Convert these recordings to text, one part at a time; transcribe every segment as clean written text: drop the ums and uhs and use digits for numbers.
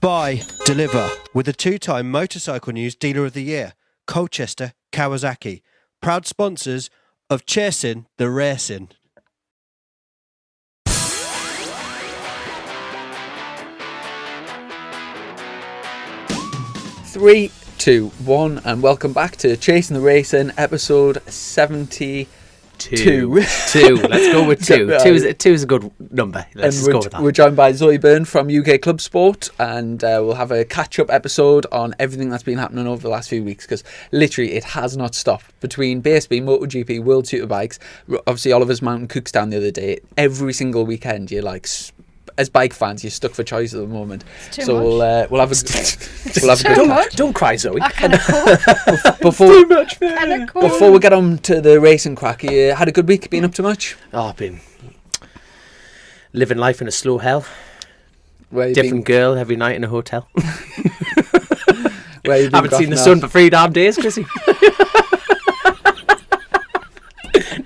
Buy, deliver with the two-time Motorcycle News Dealer of the Year, Colchester Kawasaki. Proud sponsors of Chasing the Racing. Three, two, one, and welcome back to Chasing the Racing, episode 72. Two. Let's go with two. Two is a good number. Let's just go with that. We're joined by Zoe Byrne from UK Club Sport, and we'll have a catch-up episode on everything that's been happening over the last few weeks, because literally it has not stopped. Between BSB, MotoGP, World Superbikes, obviously Oliver's Mountain Cookstown the other day, every single weekend you're like... As bike fans, you're stuck for choice at the moment. So we'll have a Don't cry, Zoe. Before we get on to the racing crack, you had a good week. Been up to much? Oh, I've been living life in a slow hell. Different girl every night in a hotel. Where you been? Haven't seen the sun for 3 damn days, Chrissy.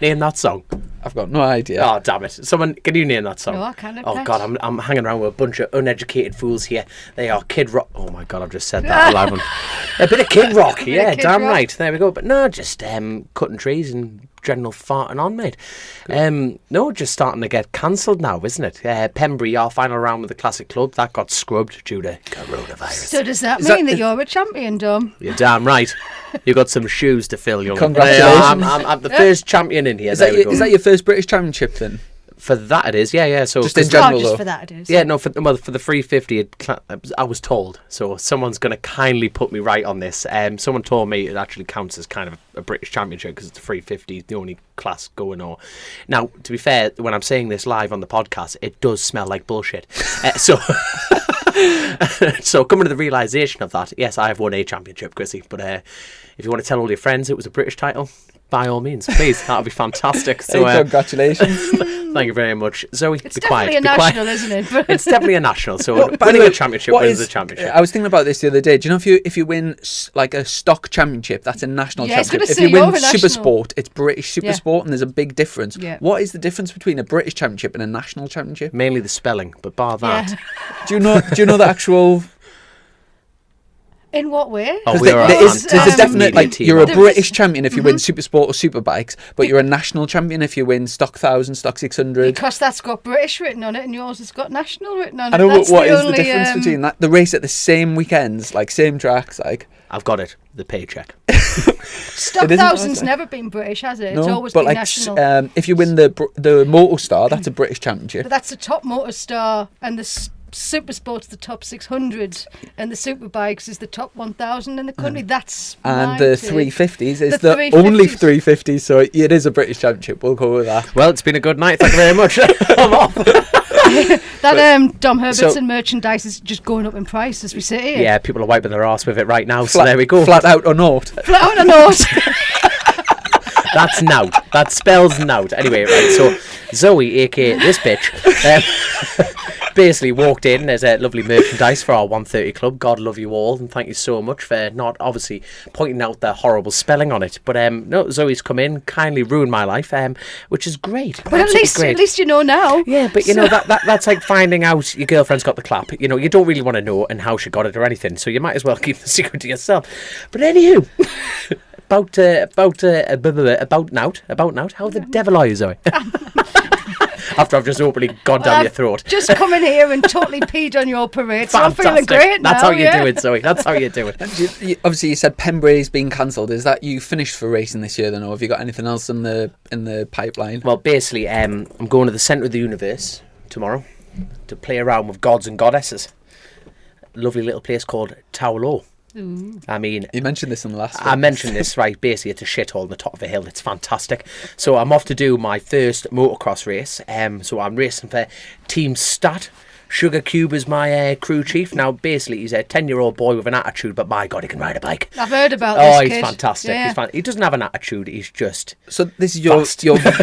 Name that song. I've got no idea. Oh, damn it. Someone, can you name that song? No, I can't. Oh, God, I'm hanging around with a bunch of uneducated fools here. They are Kid Rock. Oh, my God, I've just said that live on. A bit of Kid Rock. Yeah, damn right. There we go. But no, just cutting trees and general farting on, mate. No, just starting to get cancelled now, isn't it? Pembury, our final round with the Classic Club, that got scrubbed due to coronavirus. So does that mean that you're a champion, Dom? You're damn right. You got some shoes to fill, young. Congratulations. I'm the first champion in here. Is that your first British Championship then? For that it is, yeah. So just in general, just for that it is. Yeah, no, for the 350, I was told. So someone's going to kindly put me right on this. Someone told me it actually counts as kind of a British Championship because it's a 350, the only class going on. Now, to be fair, when I'm saying this live on the podcast, it does smell like bullshit. So coming to the realisation of that, yes, I have won a championship, Chrissy. But if you want to tell all your friends it was a British title, by all means, please, that would be fantastic. So congratulations. Thank you very much, Zoe. It's be definitely quiet. a national, isn't it? It's definitely a national. So winning anyway, a championship wins the championship. I was thinking about this the other day. Do you know if you win like a stock championship, that's a national championship. If you win Super Sport, it's British Super Sport, and there's a big difference. Yeah. What is the difference between a British championship and a national championship? Mainly the spelling, but bar that. Yeah. Do you know the actual? In what way? Oh, there's a definite, like, you're a British champion if you win Mm-hmm. Super Sport or Superbikes, but you're a national champion if you win Stock 1000, Stock 600. Because that's got British written on it and yours has got national written on it. I know, That's what is only, the difference between that? The race at the same weekends, like same tracks, like... I've got it. The paycheck. Stock 1000's never been British, has it? It's always been national. If you win the Motorstar, that's a British championship. But that's the top Motorstar, and the Super Sport's the top 600, and the Superbikes is the top 1000 in the country. That's and the 350s is the the only 350s, so it is a British championship. We'll go with that. Well, it's been a good night. Thank you very much. I'm off. That Dom Herbertson merchandise is just going up in price as we sit here. Yeah, people are wiping their arse with it right now. So there we go. Flat out or not? Flat out or not? That's nout. That spells nout. Anyway, right. So Zoe, aka this bitch, basically walked in. There's a lovely merchandise for our 130 club. God love you all, and thank you so much for not obviously pointing out the horrible spelling on it. But no, Zoe's come in, kindly ruined my life, which is great. But at least you know now. Yeah, but you know that's like finding out your girlfriend's got the clap. You know, you don't really want to know and how she got it or anything, so you might as well keep the secret to yourself. But anywho. About Nout. How the devil are you, Zoe? After I've just openly gone down your throat. Just come in here and totally peed on your parade. So I'm feeling great now. That's how you do it, Zoe. That's how you do it. Obviously, you said Pembury's been cancelled. Is that you finished for racing this year then, or have you got anything else in the pipeline? Well, basically, I'm going to the centre of the universe tomorrow to play around with gods and goddesses. A lovely little place called Taulo. Ooh. I mean, you mentioned this in the last I mentioned this, right? Basically, it's a shithole on the top of a hill. It's fantastic. So I'm off to do my first motocross race. So I'm racing for Team Stat. Sugar Cube is my crew chief. Now, basically, he's a 10-year-old boy with an attitude, but my God, he can ride a bike. I've heard about this he's kid. Fantastic. Yeah. He doesn't have an attitude. He's just so this is your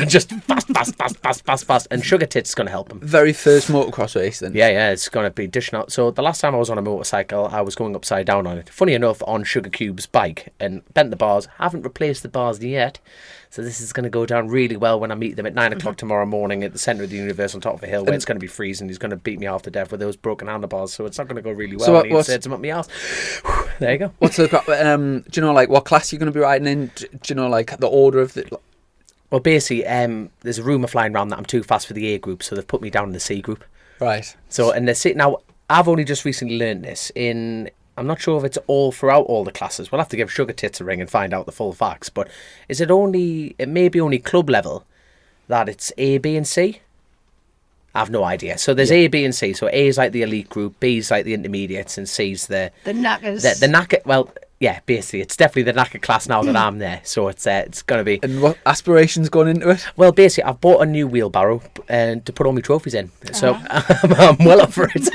just fast fast, and Sugar Tits is going to help him. Very first motocross race then. Yeah, it's going to be dishing out. So the last time I was on a motorcycle, I was going upside down on it. Funny enough, on Sugar Cube's bike, and bent the bars. Haven't replaced the bars yet. So this is going to go down really well when I meet them at 9 o'clock tomorrow morning at the centre of the universe on top of a hill where it's going to be freezing. He's going to beat me half to death with those broken handlebars, so it's not going to go really well. So when he inserts them up my arse. There you go. What's the do you know like what class you're going to be riding in? Do you know like the order of the? Well, basically, there's a rumour flying around that I'm too fast for the A group, so they've put me down in the C group. Right. So, and now I've only just recently learned this I'm not sure if it's all throughout all the classes. We'll have to give Sugar Tits a ring and find out the full facts. But it may be only club level that it's A, B and C? I have no idea. So there's A, B and C. So A is like the elite group, B is like the intermediates, and C's the knackers. The knacker, well, yeah, basically, it's definitely the knacker class now that I'm there. So it's going to be... And what aspirations going into it? Well, basically, I've bought a new wheelbarrow to put all my trophies in. So I'm well up for it.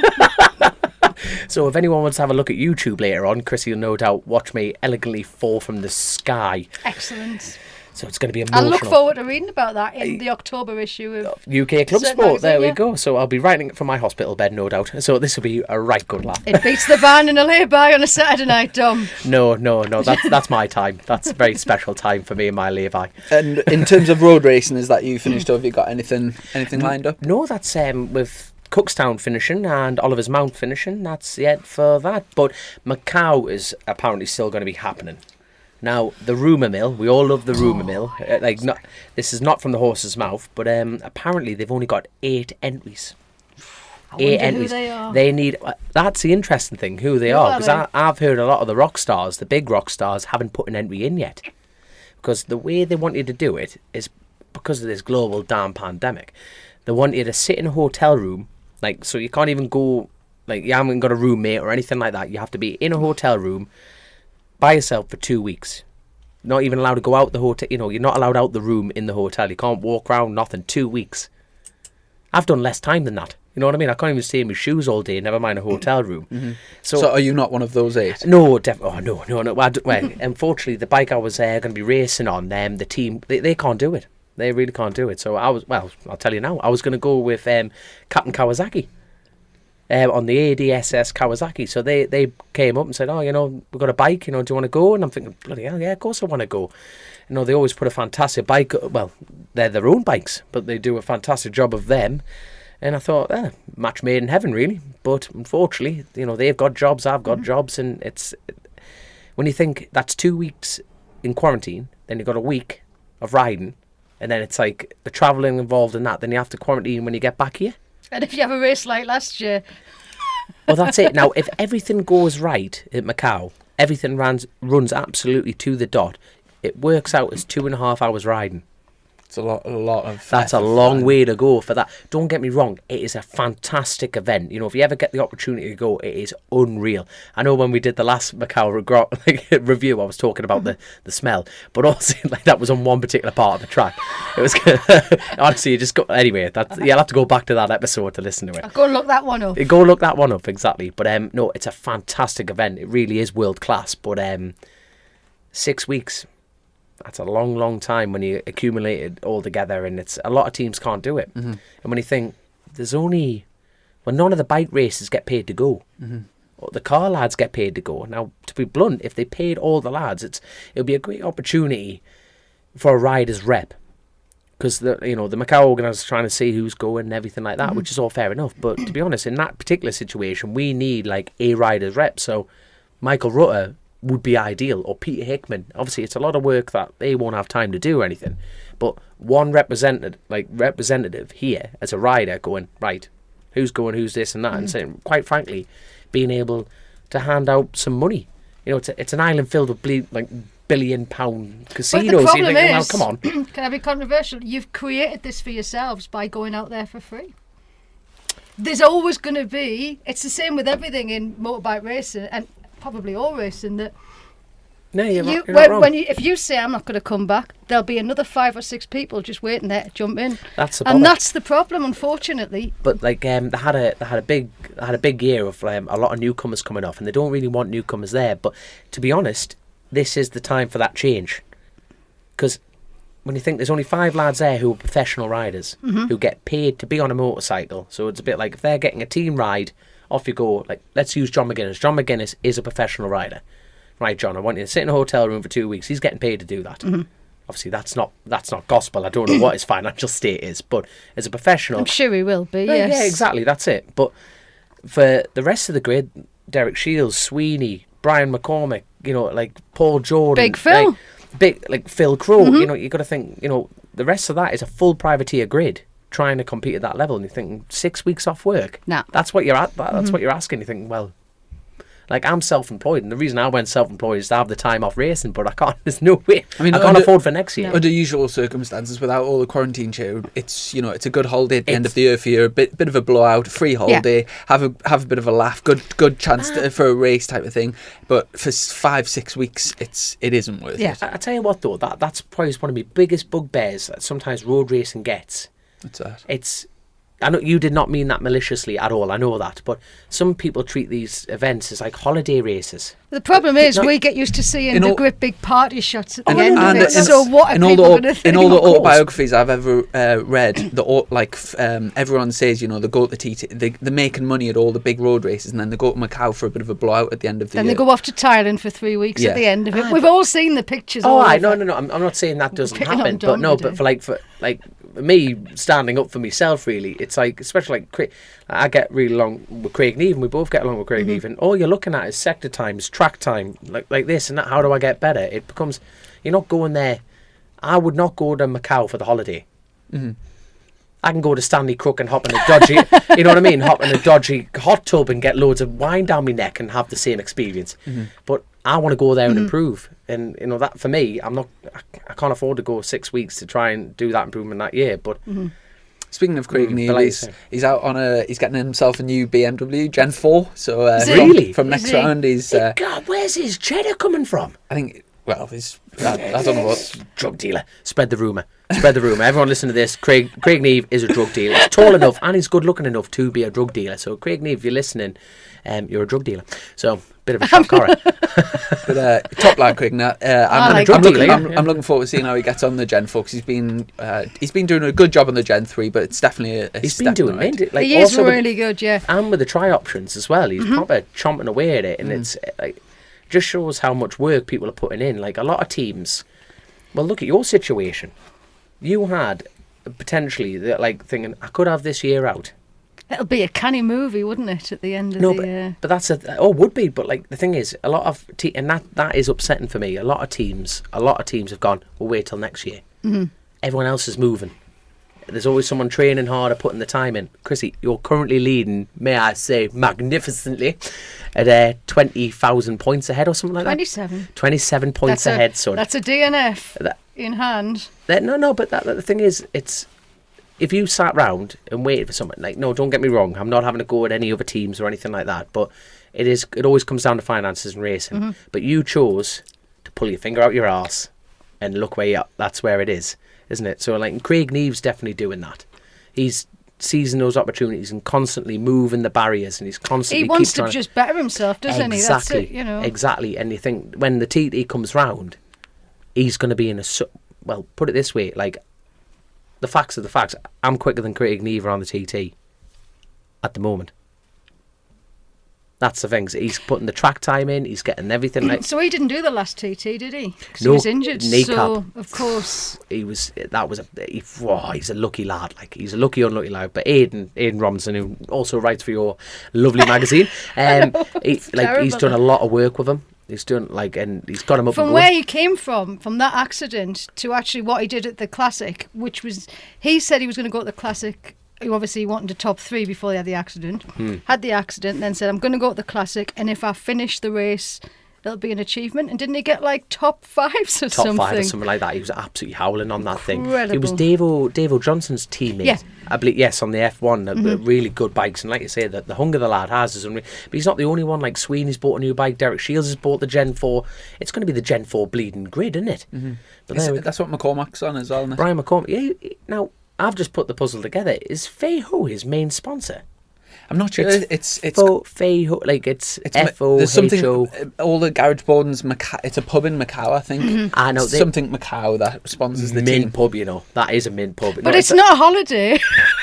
So if anyone wants to have a look at YouTube later on, Chrissy will no doubt watch me elegantly fall from the sky. Excellent. So it's going to be emotional. I look forward to reading about that in the October issue of UK Club Certain Sport. There we magazine, go. So I'll be writing it from my hospital bed, no doubt. So this will be a right good laugh. It beats the van in a lay-by on a Saturday night, Dom. No. That's my time. That's a very special time for me and my lay-by. And in terms of road racing, is that you finished, or have you got anything lined up? No, that's with Cookstown finishing and Oliver's Mount finishing. That's it for that. But Macau is apparently still going to be happening. Now, the rumour mill, we all love the rumour mill. This is not from the horse's mouth, but apparently they've only got 8 entries. I wonder who they are. They need... That's the interesting thing, who they are. Because I've heard a lot of the rock stars, the big rock stars, haven't put an entry in yet. Because the way they want you to do it is because of this global damn pandemic. They want you to sit in a hotel room, so you can't even go... you haven't got a roommate or anything like that. You have to be in a hotel room by yourself for 2 weeks. Not even allowed to go out the hotel. You're not allowed out the room in the hotel. You can't walk around, nothing. 2 weeks. I've done less time than that. You know what I mean? I can't even stay in my shoes all day, never mind a hotel room. Mm-hmm. So are you not one of those 8? No, definitely. Oh, no. Well, unfortunately, the bike I was going to be racing on, the team, they can't do it. They really can't do it. So I'll tell you now. I was going to go with Captain Kawasaki. On the ADSS Kawasaki. So they came up and said, we've got a bike, do you want to go? And I'm thinking, bloody hell, yeah, of course I want to go. They always put a fantastic bike, well, they're their own bikes, but they do a fantastic job of them. And I thought, match made in heaven, really. But unfortunately, they've got jobs, I've got jobs, and when you think that's 2 weeks in quarantine, then you've got a week of riding, and then it's like the travelling involved in that, then you have to quarantine when you get back here. And if you have a race like last year... Well, that's it. Now, if everything goes right at Macau, everything runs absolutely to the dot, it works out as 2.5 hours riding. It's a lot of... That's a long way to go for that. Don't get me wrong, it is a fantastic event. If you ever get the opportunity to go, it is unreal. I know when we did the last Macau review, I was talking about the smell, but also that was on one particular part of the track. It was honestly, you just go anyway. You'll have to go back to that episode to listen to it. I'll go and look that one up. Go look that one up, exactly. But no, it's a fantastic event. It really is world class. But 6 weeks. That's a long, long time when you accumulate it all together, and a lot of teams can't do it. Mm-hmm. And when you think none of the bike races get paid to go. Mm-hmm. The car lads get paid to go. Now, to be blunt, if they paid all the lads, it would be a great opportunity for a rider's rep, because the Macau organisers are trying to see who's going and everything like that, which is all fair enough. But to be honest, in that particular situation, we need a rider's rep. So Michael Rutter would be ideal, or Peter Hickman. Obviously, it's a lot of work that they won't have time to do or anything. But one representative here as a rider going, right, who's going, who's this and that, and saying, quite frankly, being able to hand out some money. It's an island filled with £1 billion casinos. But the problem is, well, come on. Can I be controversial? You've created this for yourselves by going out there for free. There's always going to be, it's the same with everything in motorbike racing, and probably all racing, that no, you're not wrong. If you say I'm not going to come back, there'll be another 5 or 6 people just waiting there to jump in. That's the problem, unfortunately. But they had a big year of a lot of newcomers coming off, and they don't really want newcomers there. But to be honest, this is the time for that change, because when you think there's only 5 lads there who are professional riders who get paid to be on a motorcycle. So it's a bit like if they're getting a team ride, off you go. Like, let's use John McGuinness. John McGuinness is a professional rider. Right, John, I want you to sit in a hotel room for 2 weeks. He's getting paid to do that. Obviously, that's not gospel. I don't know what his financial state is, but as a professional... I'm sure he will be, yes. Yeah, exactly, that's it. But for the rest of the grid, Derek Shields, Sweeney, Brian McCormick, you know, like Paul Jordan... Big Phil. Like Phil Crow, you know, you got to think, you know, the rest of that is a full privateer grid trying to compete at that level, and you're thinking 6 weeks off work. Nah. That's what you're at. That's what you're asking. You think, well, like, I'm self-employed, and the reason I went self-employed is to have the time off racing, but I can't. There's no way. I can't afford for next year. Under usual circumstances, without all the quarantine share, it's, you know, it's a good holiday at the end of the year for you. A bit of a blowout, a free holiday, have a bit of a laugh, good chance for a race type of thing. But for 5-6 weeks, it isn't worth it. I tell you what, though, that's probably one of my biggest bugbears that sometimes road racing gets. What's that? It's, I know you did not mean that maliciously at all, I know that, but some people treat these events as like holiday races. The problem is we get used to seeing the great big party shots at the end of it. So what are people going to think? In all the autobiographies I've ever read, everyone says, you know, they go to the TT, they're making money at all the big road races, and then they go to Macau for a bit of a blowout at the end of the year. Then they go off to Thailand for 3 weeks at the end of it. We've all seen the pictures. No, I'm not saying that doesn't happen, but for me standing up for myself, really, it's like, especially like I get really along with Craig Neven. We both get along with Craig Neven. All you're looking at is sector times, track time, like this and that. How do I get better? It becomes, you're not going there. I would not go to Macau for the holiday. I can go to Stanley Crook and hop in a dodgy, you know what I mean? Hop in a dodgy hot tub and get loads of wine down my neck and have the same experience. But I want to go there and improve. And, you know, that for me, I can't afford to go 6 weeks to try and do that improvement that year. But speaking of Craig Neal, he's out on he's getting himself a new BMW Gen 4. So really? From next round, he's God, where's his cheddar coming from? I think. Well, I don't know what drug dealer. Spread the rumour. Everyone listen to this. Craig Neve is a drug dealer. He's tall enough and he's good looking enough to be a drug dealer. So Craig Neve, if you're listening, you're a drug dealer. So bit of a shock horror. But top lad, Craig. I'm looking forward to seeing how he gets on the Gen 4, because he's been doing a good job on the Gen 3, but it's definitely he's been doing it. Like, he is really good, yeah. And with the tri options as well, he's proper chomping away at it, and it's like, just shows how much work people are putting in. Like, a lot of teams, well, look at your situation. You had potentially like thinking, I could have this year out. It'll be a canny movie, wouldn't it, at the end of the year? But that's would be. But like, the thing is, a lot of and that is upsetting for me. A lot of teams have gone, we'll wait till next year. Everyone else is moving. There's always someone training harder, putting the time in. Chrissy, you're currently leading, may I say, magnificently, at 20,000 points ahead or something like that. 27 points ahead, son. That's a DNF in hand. But the thing is, it's, if you sat round and waited for someone, like, no, don't get me wrong, I'm not having to go at any other teams or anything like that, but it always comes down to finances and racing. But you chose to pull your finger out your arse and look where you're at. That's where it is, isn't it? So, like, Craig Neve's definitely doing that. He's seizing those opportunities and constantly moving the barriers, and he's constantly. He wants to just better himself, doesn't he? That's it, you know. Exactly, and you think when the TT comes round, he's going to be in a. Well, put it this way, like, the facts are the facts. I'm quicker than Craig Neve on the TT at the moment. That's the thing. He's putting the track time in. He's getting everything. Like, so he didn't do the last TT, did he? Because no, he was injured. Kneecap. So of course he was. That was he's a lucky lad. Like, he's a lucky, unlucky lad. But Aidan Robinson, who also writes for your lovely magazine, he's done a lot of work with him. He's doing and he's got him up. From where he came from that accident to actually what he did at the Classic, which was, he said he was going to go to the Classic. He obviously wanted to top 3 before he had the accident. Had the accident, then said, I'm going to go to the Classic, and if I finish the race, it'll be an achievement. And didn't he get like top 5s or something? Top 5 or something like that. He was absolutely howling on that thing. Incredible. It was Davo Johnson's teammate. Yeah. I believe, yes, on the F1. Really good bikes. And like you say, the hunger the lad has is unreal. But he's not the only one. Like, Sweeney's bought a new bike. Derek Shields has bought the Gen 4. It's going to be the Gen 4 bleeding grid, isn't it? But that's what McCormack's on as well, isn't it? Brian McCormack. Yeah, now, I've just put the puzzle together. Is Feiho his main sponsor? I'm not sure. It's Feiho, like it's F-O-H-O. There's something. All the garage boardings. It's a pub in Macau, I think. I know. Something Macau that sponsors the Mint team. pub, you know. That is a Mint pub. But it's not a holiday.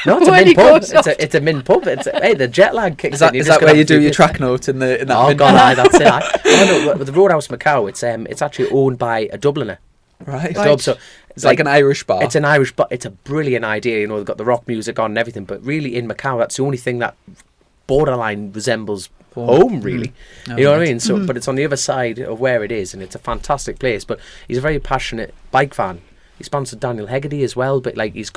No, it's a when Mint he pub. goes off. It's a Mint pub. Hey, the jet lag kicks Is that, in. is that where you do your track notes in that? Oh Mint God, pub? aye, that's it. No, the Roadhouse Macau. It's actually owned by a Dubliner. Right. Dub, so It's like an Irish bar. It's an Irish, but it's a brilliant idea. You know, they've got the rock music on and everything. But really, in Macau, that's the only thing that borderline resembles home, really. You know what I mean? So, but it's on the other side of where it is, and it's a fantastic place. But he's a very passionate bike fan. He sponsored Daniel Hegarty as well, but like his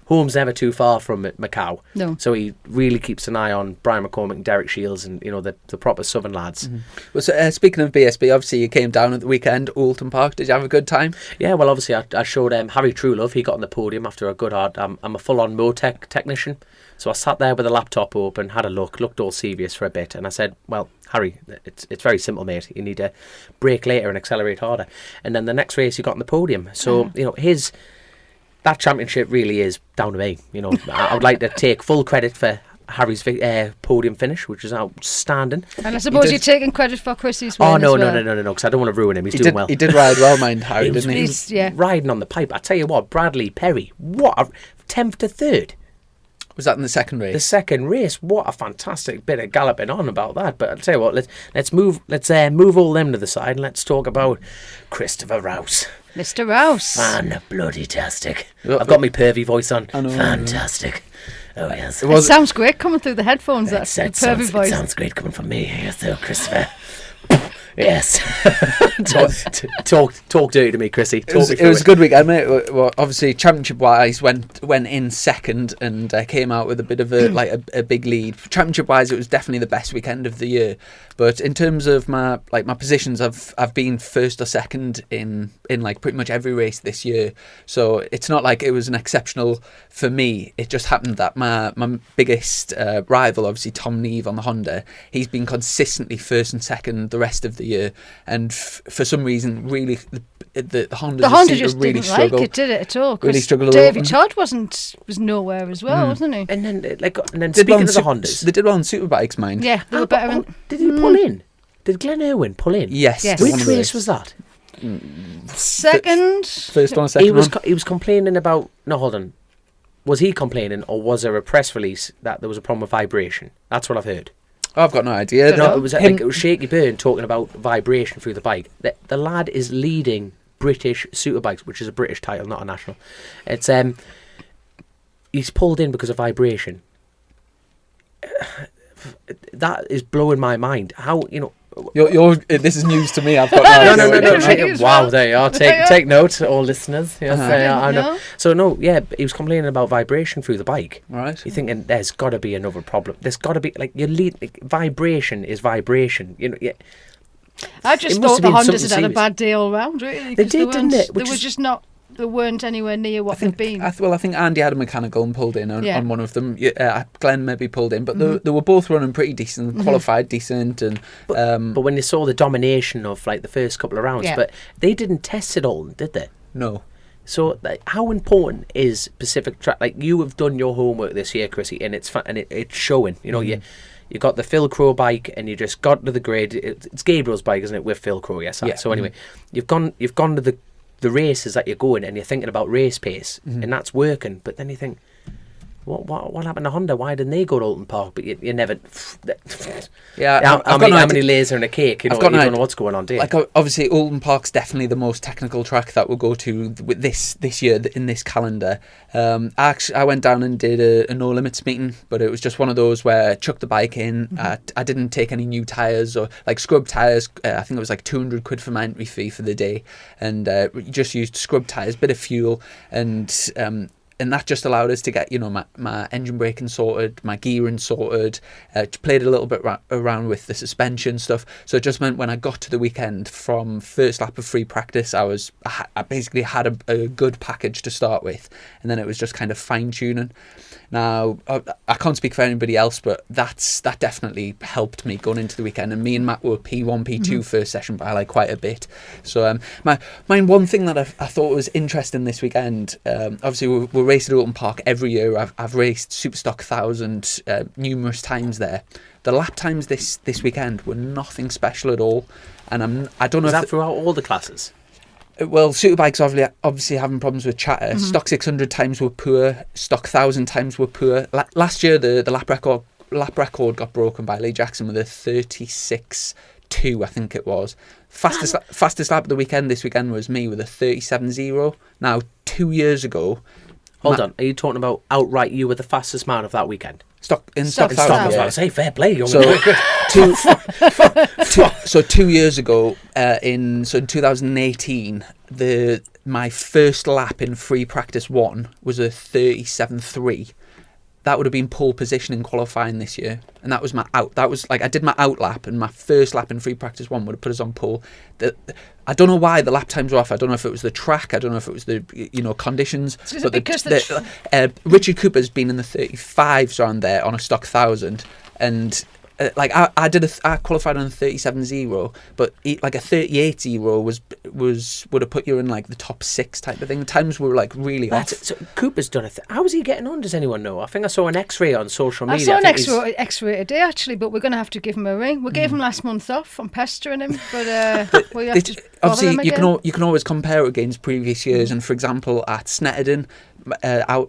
home's never too far from Macau. No. So he really keeps an eye on Brian McCormick and Derek Shields, and you know the proper Southern lads. Well, so, speaking of BSB, obviously you came down at the weekend, Oulton Park. Did you have a good time? Yeah, well, obviously I showed Harry Truelove. He got on the podium after a good hard. I'm a full-on Motec technician, so I sat there with the laptop open, had a looked all serious for a bit, and I said, "Well, Harry, it's very simple, mate. You need to brake later and accelerate harder." And then the next race, he got on the podium. So you know that championship really is down to me. You know, I would like to take full credit for Harry's podium finish, which is outstanding. And I suppose you're taking credit for Chrissy's win. Oh no, as well. no, because I don't want to ruin him. He's doing well. He did ride well, mind Harry, didn't he? Yeah. Riding on the pipe. I tell you what, Bradley Perry, what a 10th to 3rd. Was that in the second race? The second race, what a fantastic bit of galloping on about that. But I'll tell you what, let's move all them to the side and let's talk about Christopher Rouse. Mr. Rouse. Fan-bloody-tastic. I've got my pervy voice on. I know. Fantastic. Oh yes. It sounds great coming through the headphones. That pervy voice. It sounds great coming from me. Yes, though, Christopher. Yes. talk dirty to me, Chrissy. It was a good weekend, mate. Well, obviously, championship-wise, went in second and came out with a bit of a big lead. Championship-wise, it was definitely the best weekend of the year. But in terms of my positions, I've been first or second in like pretty much every race this year. So it's not like it was an exceptional for me. It just happened that my biggest rival, obviously Tom Neve on the Honda, he's been consistently first and second the rest of the year, and for some reason, really the Honda just really didn't struggle. like it, did it at all? Really struggle. Davy Todd was nowhere as well, wasn't he? And then speaking of the Hondas, they did well on superbikes, mind. Yeah, they were better. Did he pull in? Did Glenn Irwin pull in? Yes. Yes. the one Which of the race was that? Second. First one, second one. He was complaining about. No, hold on. Was he complaining, or was there a press release that there was a problem with vibration? That's what I've heard. I've got no idea. No, it was Shaky Byrne talking about vibration through the bike. The lad is leading British Superbikes, which is a British title, not a national. It's he's pulled in because of vibration. That is blowing my mind. How, you know? This is news to me. I've got no. No. Wow, there you are. Take note, all listeners. Yes, I know. No. So no, yeah, he was complaining about vibration through the bike. Right. You're thinking there's got to be another problem. There's got to be vibration is vibration. You know, yeah. I just It must thought the have been Hondas had something a bad day all round, really. They 'cause did, didn't it? They were just not. They weren't anywhere near what they've been. I think Andy had a mechanical and pulled in on one of them. Glenn maybe pulled in, but they were both running pretty decent, qualified decent, and. But when they saw the domination of like the first couple of rounds, but they didn't test it all, did they? No. So, how important is Pacific Track? Like, you have done your homework this year, Chrissy, and it's it's showing. You know, you got the Phil Crow bike, and you just got to the grid. It's Gabriel's bike, isn't it? With Phil Crow, yes. Yeah. So anyway, you've gone to the races that you're going, and you're thinking about race pace, and that's working. But then you think, what happened to Honda? Why didn't they go to Oulton Park? But you never. Yeah, how many layers are in a cake? You know, you don't know what's going on, do you? Like, obviously, Oulton Park's definitely the most technical track that we'll go to with this year in this calendar. I went down and did a no limits meeting, but it was just one of those where I chucked the bike in. I didn't take any new tyres or like scrub tyres. I think it was like £200 for my entry fee for the day, and just used scrub tyres, bit of fuel, and that just allowed us to get, you know, my engine braking sorted, my gearing sorted, played a little bit around with the suspension stuff. So it just meant when I got to the weekend, from first lap of free practice, I basically had a good package to start with, and then it was just kind of fine tuning. Now, I can't speak for anybody else, but that definitely helped me going into the weekend. And me and Matt were P1, P2 first session by like quite a bit. So my one thing that I thought was interesting this weekend, obviously we're we'll race at Oulton Park every year. I've raced Superstock 1000 numerous times there. The lap times this weekend were nothing special at all, and I don't know Was if that throughout all the classes? well, Superbike's obviously having problems with chatter. Stock 600 times were poor. Stock 1000 times were poor. Last year, the lap record got broken by Lee Jackson with a 36.2, I think it was. Fastest lap of the weekend this weekend was me with a 37.0. Now, 2 years ago... Hold on, are you talking about outright you were the fastest man of that weekend? Stock 1000. I was yeah. about to say, fair play. You're So, good. so 2 years ago, in 2018, my first lap in free practice 1 was a 37.3. That would have been pole position in qualifying this year, and that was my out. That was like I did my out lap, and my first lap in free practice 1 would have put us on pole. I don't know why the lap times were off. I don't know if it was the track. I don't know if it was the conditions. But because Richard Cooper's been in the 35s around there on a stock 1000, and I qualified on a 37.0, but like a 38.0 would have put you in like the top 6 type of thing. The times were like really off. So Cooper's done it. How is he getting on? Does anyone know? I think I saw an X-ray on social I media. saw an think he's- X-ray today, actually, but we're going to have to give him a ring. We gave him last month off from pestering him, but we have to bother him Obviously, again. you can always compare it against previous years. And for example, at Snetterton,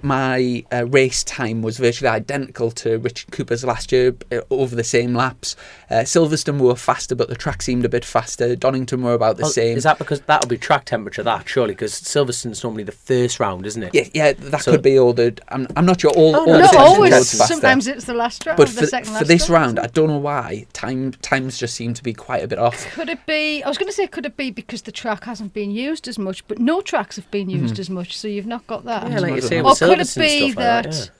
my race time was virtually identical to Richard Cooper's last year over the same laps. Silverstone were faster, but the track seemed a bit faster. Donington were about the same. Is that because that'll be track temperature? That surely, because Silverstone's normally the first round, isn't it? Yeah, that could be all the. I'm not sure all the Not sections always. was faster. Sometimes it's the last round, But the second last for this round. round, I don't know why times just seem to be quite a bit off. Could it be? I was going to say, could it be because the track hasn't been used as much, but no tracks have been used as much, so you've not got that. Yeah, like you say Or with could it Silverstone be stuff like that that,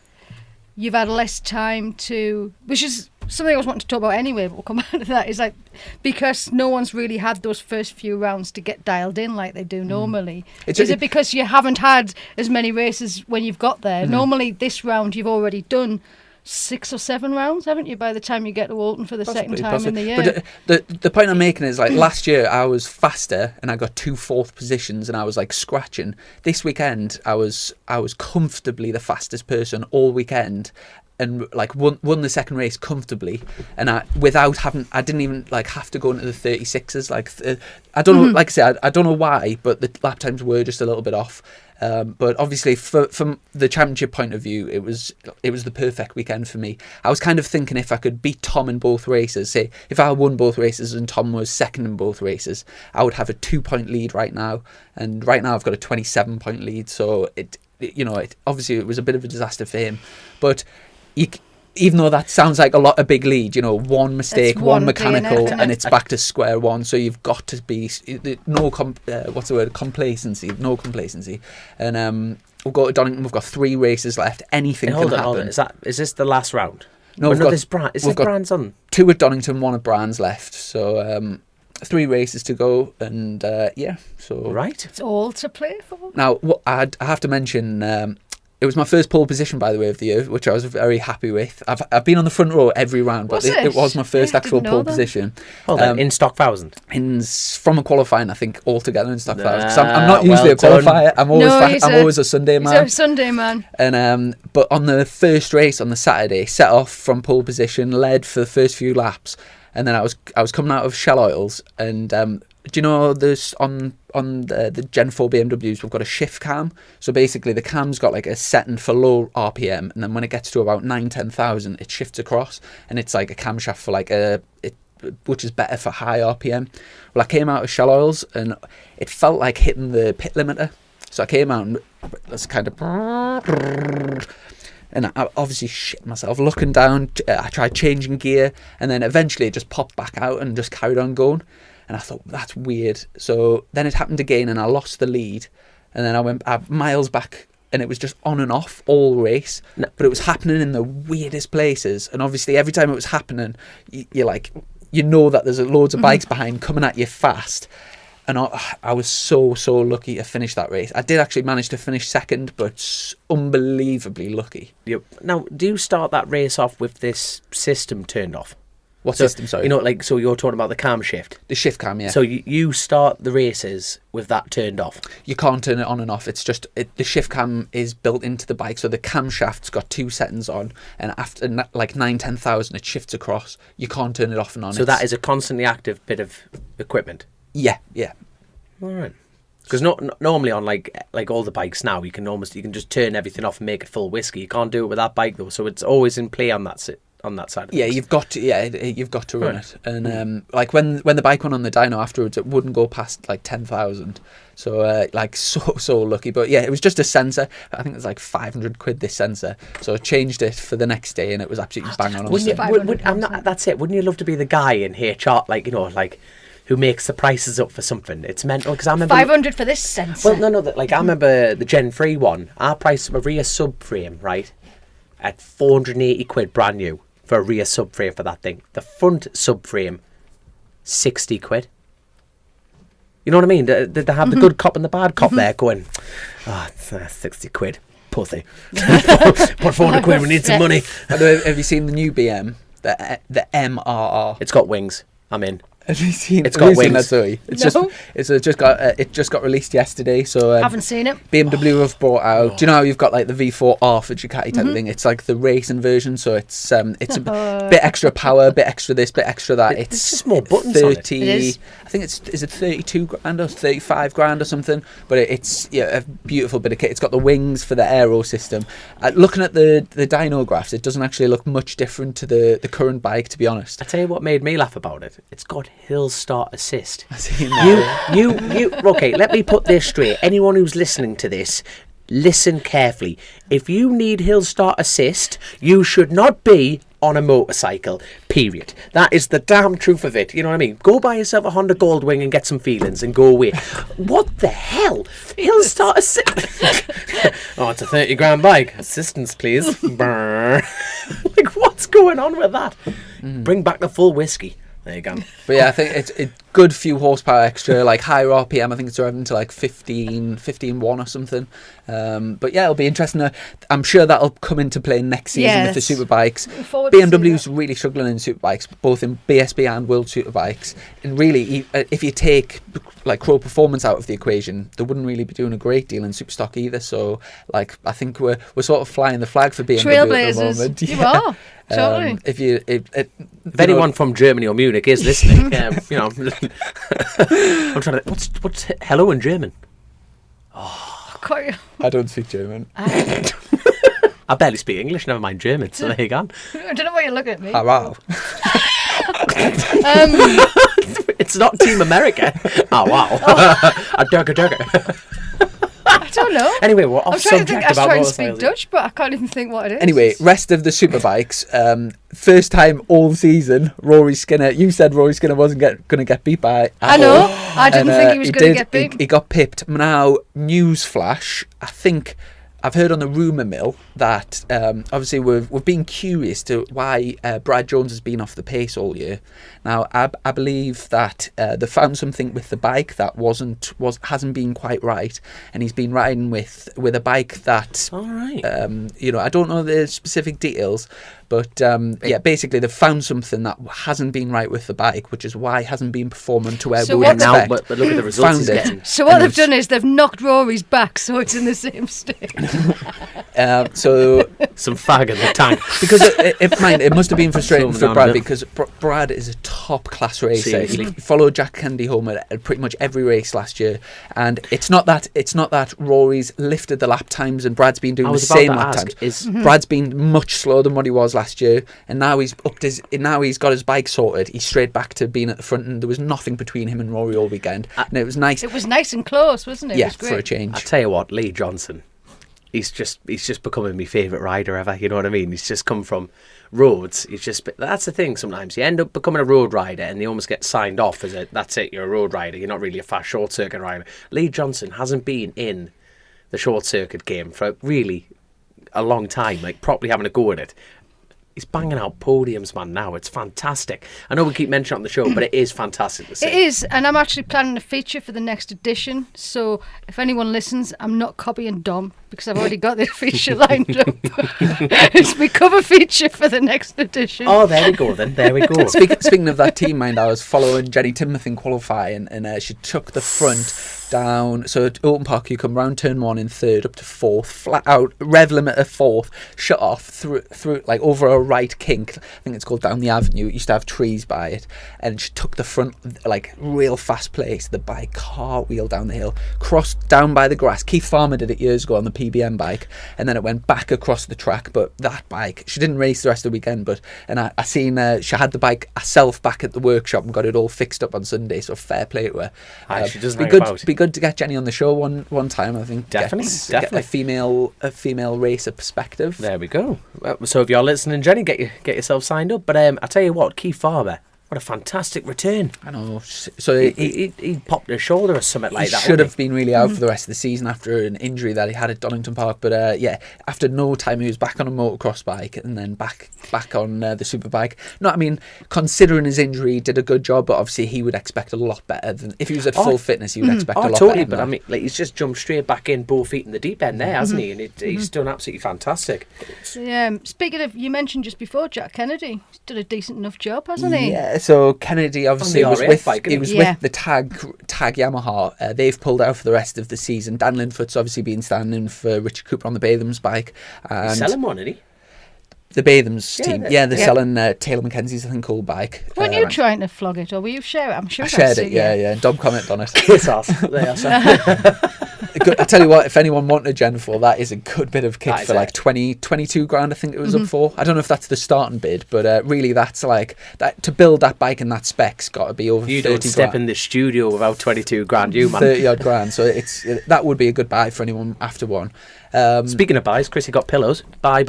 you've had less time to, which is something I was wanting to talk about anyway, but we'll come back to that, is like because no one's really had those first few rounds to get dialed in like they do normally. Is it because you haven't had as many races when you've got there? Normally this round you've already done 6 or 7 rounds, haven't you, by the time you get to Oulton for the second time in the year? But the point I'm making is like last year I was faster and I got 2 4th positions and I was like scratching. This weekend I was comfortably the fastest person all weekend and like won the second race comfortably, and I didn't even like have to go into the 36s. Like I don't know, like I said, I don't know why, but the lap times were just a little bit off. But obviously, from the championship point of view, it was the perfect weekend for me. I was kind of thinking if I could beat Tom in both races, say if I won both races and Tom was second in both races, I would have a 2-point lead right now. And right now I've got a 27-point lead. So obviously it was a bit of a disaster for him. But even though that sounds like a big lead, one mistake, one mechanical, and it's back to square one. So you've got to be complacency, no complacency. And we'll go to Donington. We've got 3 races left. Anything can happen. Hold on. Is this the last round? No, there's Brands on. 2 at Donington, 1 at Brands left. So 3 races to go, and so right. It's all to play for. Now, I have to mention. It was my first pole position, by the way, of the year, which I was very happy with. I've been on the front row every round, but it was my first actual pole position. Hold on, in stock 1000? From a qualifying, I think, altogether in stock 1000. So I'm not usually a qualifier. I'm always a Sunday man. He's a Sunday man. And but on the first race on the Saturday, set off from pole position, led for the first few laps, and then I was coming out of Shell Oils, and do you know this on the Gen 4 BMWs we've got a shift cam, so basically the cam's got like a setting for low RPM, and then when it gets to about 9,000-10,000 it shifts across, and it's like a camshaft for like which is better for high RPM. Well, I came out of Shell Oils and it felt like hitting the pit limiter, so I came out and that's kind of, and I obviously shit myself looking down. I tried changing gear, and then eventually it just popped back out and just carried on going. And I thought, that's weird. So then it happened again, and I lost the lead. And then I went miles back, and it was just on and off all race. But it was happening in the weirdest places. And obviously, every time it was happening, you're like, that there's loads of bikes behind coming at you fast. And I was so lucky to finish that race. I did actually manage to finish second, but unbelievably lucky. Yep. Now, do you start that race off with this system turned off? What system, sorry? You know, like, so you're talking about the cam shift. The shift cam, yeah. So you start the races with that turned off. You can't turn it on and off. It's just the shift cam is built into the bike, so the camshaft's got 2 settings on, and after like 9-10,000, it shifts across. You can't turn it off and on. So that is a constantly active bit of equipment. Yeah, yeah. All right. Because normally on like all the bikes now, you can just turn everything off and make it full whiskey. You can't do it with that bike though, so it's always in play on that side. Of Yeah, things. you've got to run it, and like when the bike went on the dyno afterwards, it wouldn't go past like 10,000. So like so lucky, but yeah, it was just a sensor. I think it was like 500 quid this sensor. So I changed it for the next day, and it was absolutely bang on. Wouldn't you, £500 I'm not, that's it. Wouldn't you love to be the guy in HR, like, you know, like, who makes the prices up for something? It's mental. Because I remember 500 for this sensor. Well, no, like I remember the Gen 3 one. Our price of a rear subframe, right, at 480 quid brand new for a rear subframe for that thing. The front subframe, 60 quid. You know what I mean? They have the good cop and the bad cop there going, it's 60 quid. Pussy. Put 400 quid, we need some money. Have you seen the new BM, the MRR? It's got wings. I'm in. Have you seen? It's got have you seen wings. that, Zoe? It's No. it just got released yesterday. So Haven't seen it. BMW have brought out. Do you know how you've got like the V4R for Ducati type of thing? It's like the racing version, so it's a bit extra power, bit extra this, bit extra that. There's It's just more buttons on it. 30. It is. I think is it 32 grand or 35 grand or something? But it's a beautiful bit of kit. It's got the wings for the aero system. Looking at the dyno graphs, it doesn't actually look much different to the current bike, to be honest. I tell you what made me laugh about it. It's got hill start assist. I've seen that. You. Okay, let me put this straight. Anyone who's listening to this, listen carefully. If you need hill start assist, you should not be on a motorcycle, period. That is the damn truth of it. You know what I mean? Go buy yourself a Honda Goldwing and get some feelings and go away. What the hell? Hill start assist. Oh, it's a 30 grand bike. Assistance, please. Brr. Like, what's going on with that? Bring back the full whiskey. There you go. But yeah, I think it's a good few horsepower extra, like higher RPM. I think it's driving to like 15.1 or something. But yeah, it'll be interesting. I'm sure that'll come into play next season with the Yes. superbikes. Looking forward to seeing BMW's that. really struggling in superbikes, both in BSB and World Superbikes. And really, if you take like Crow Performance out of the equation, they wouldn't really be doing a great deal in Superstock either. So like, I think we're sort of flying the flag for BMW at the Trailblazers. moment. You are. Totally. If anyone from Germany or Munich is listening, you know, I'm trying to. What's hello in German? Quite- I don't speak German. I barely speak English. Never mind German. So there you go. I don't know why you're looking at me. Ah, wow. It's not Team America. Oh wow. A durga. I don't know. Anyway, we're off I'm trying to think. subject I was about trying to speak motorcycles. Dutch, but I can't even think what it is. Anyway, rest of the superbikes. First time all season, Rory Skinner. You said Rory Skinner wasn't going to get beat by. I know. Apple. I didn't And, think he was going to get beat. He got pipped. Now, newsflash. I think I've heard on the rumour mill that obviously we've been curious to why Brad Jones has been off the pace all year. Now I believe that they found something with the bike that hasn't been quite right, and he's been riding with a bike that All right. I don't know the specific details, but yeah, basically they've found something that hasn't been right with the bike, which is why it hasn't been performing to where So we what would the- now, expect. but look at the results Found he's it. getting. So what And they've it's- done is they've knocked Rory's back, so it's in the same state. So Some fag in the tank. because it must have been frustrating Filming for down Brad a bit. because Brad is a top class racer. Seriously. He followed Jack Kennedy home at pretty much every race last year, and it's not that Rory's lifted the lap times and Brad's been doing I the was about same to lap ask, times. is Brad's been much slower than what he was last year, and now he's got his bike sorted. He's straight back to being at the front, and there was nothing between him and Rory all weekend, and it was nice. It was nice and close, wasn't it? Yeah, It was great. for a change. I tell you what, Lee Johnson, he's just becoming my favourite rider ever. You know what I mean? He's just come from roads. That's the thing. Sometimes you end up becoming a road rider, and you almost get signed off as that's it. You're a road rider. You're not really a fast short circuit rider. Lee Johnson hasn't been in the short circuit game for really a long time, like properly having a go at it. He's banging out podiums, man, now. It's fantastic. I know we keep mentioning it on the show, but it is fantastic to see. It is, and I'm actually planning a feature for the next edition. So if anyone listens, I'm not copying Dom because I've already got the feature lined up. It's my cover feature for the next edition. Oh, there we go then. There we go. Speaking of that team, mind, I was following Jenny Timothy in qualifying, and she took the front down. So at Open Park, you come round turn 1 in third, up to fourth, flat out, rev limit of fourth, shut off through like over a right kink. I think it's called down the avenue. It used to have trees by it, and she took the front like real fast place. The bike cartwheel down the hill, crossed down by the grass. Keith Farmer did it years ago on the PBM bike, and then it went back across the track. But that bike, she didn't race the rest of the weekend. And I seen she had the bike herself back at the workshop and got it all fixed up on Sunday. So fair play to her. She doesn't hang about. Be good to get Jenny on the show one time. I think Definitely. Get a female racer perspective. There we go. So if you're listening, Jenny, get yourself signed up. But I tell you what, Keith Farber, what a fantastic return. I know. So He popped his shoulder or something like that. Should have been really out for the rest of the season after an injury that he had at Donington Park. But yeah, after no time he was back on a motocross bike and then back on the superbike. No, I mean, considering his injury, he did a good job. But obviously, he would expect a lot better than if he was at full fitness. He would expect a lot totally, better. But I mean, like, he's just jumped straight back in, both feet in the deep end there, hasn't he? And he's done absolutely fantastic. Speaking of, you mentioned just before Jack Kennedy. He's done a decent enough job, hasn't he? Yeah. So Kennedy obviously was with bike, with the tag Yamaha. They've pulled out for the rest of the season. Dan Linfoot's obviously been standing for Richard Cooper on the Batham's bike. And He's selling one, isn't he? The Batham's team, they're selling Taylor Mackenzie's, I think, cool bike. Weren't you trying to flog it, or were you share it? I'm sure I shared it, yeah. Dom commented on it. Kiss off. There, I tell you what, if anyone wanted a Gen 4, that is a good bit of kit for like 22 grand, I think it was up for. I don't know if that's the starting bid, but really that's like, that to build that bike in that spec's got to be over 30 grand. You don't step in the studio without 22 grand, you man. 30 odd grand, so that would be a good buy for anyone after one. Speaking of buys, Chrissy got pillows. Buy.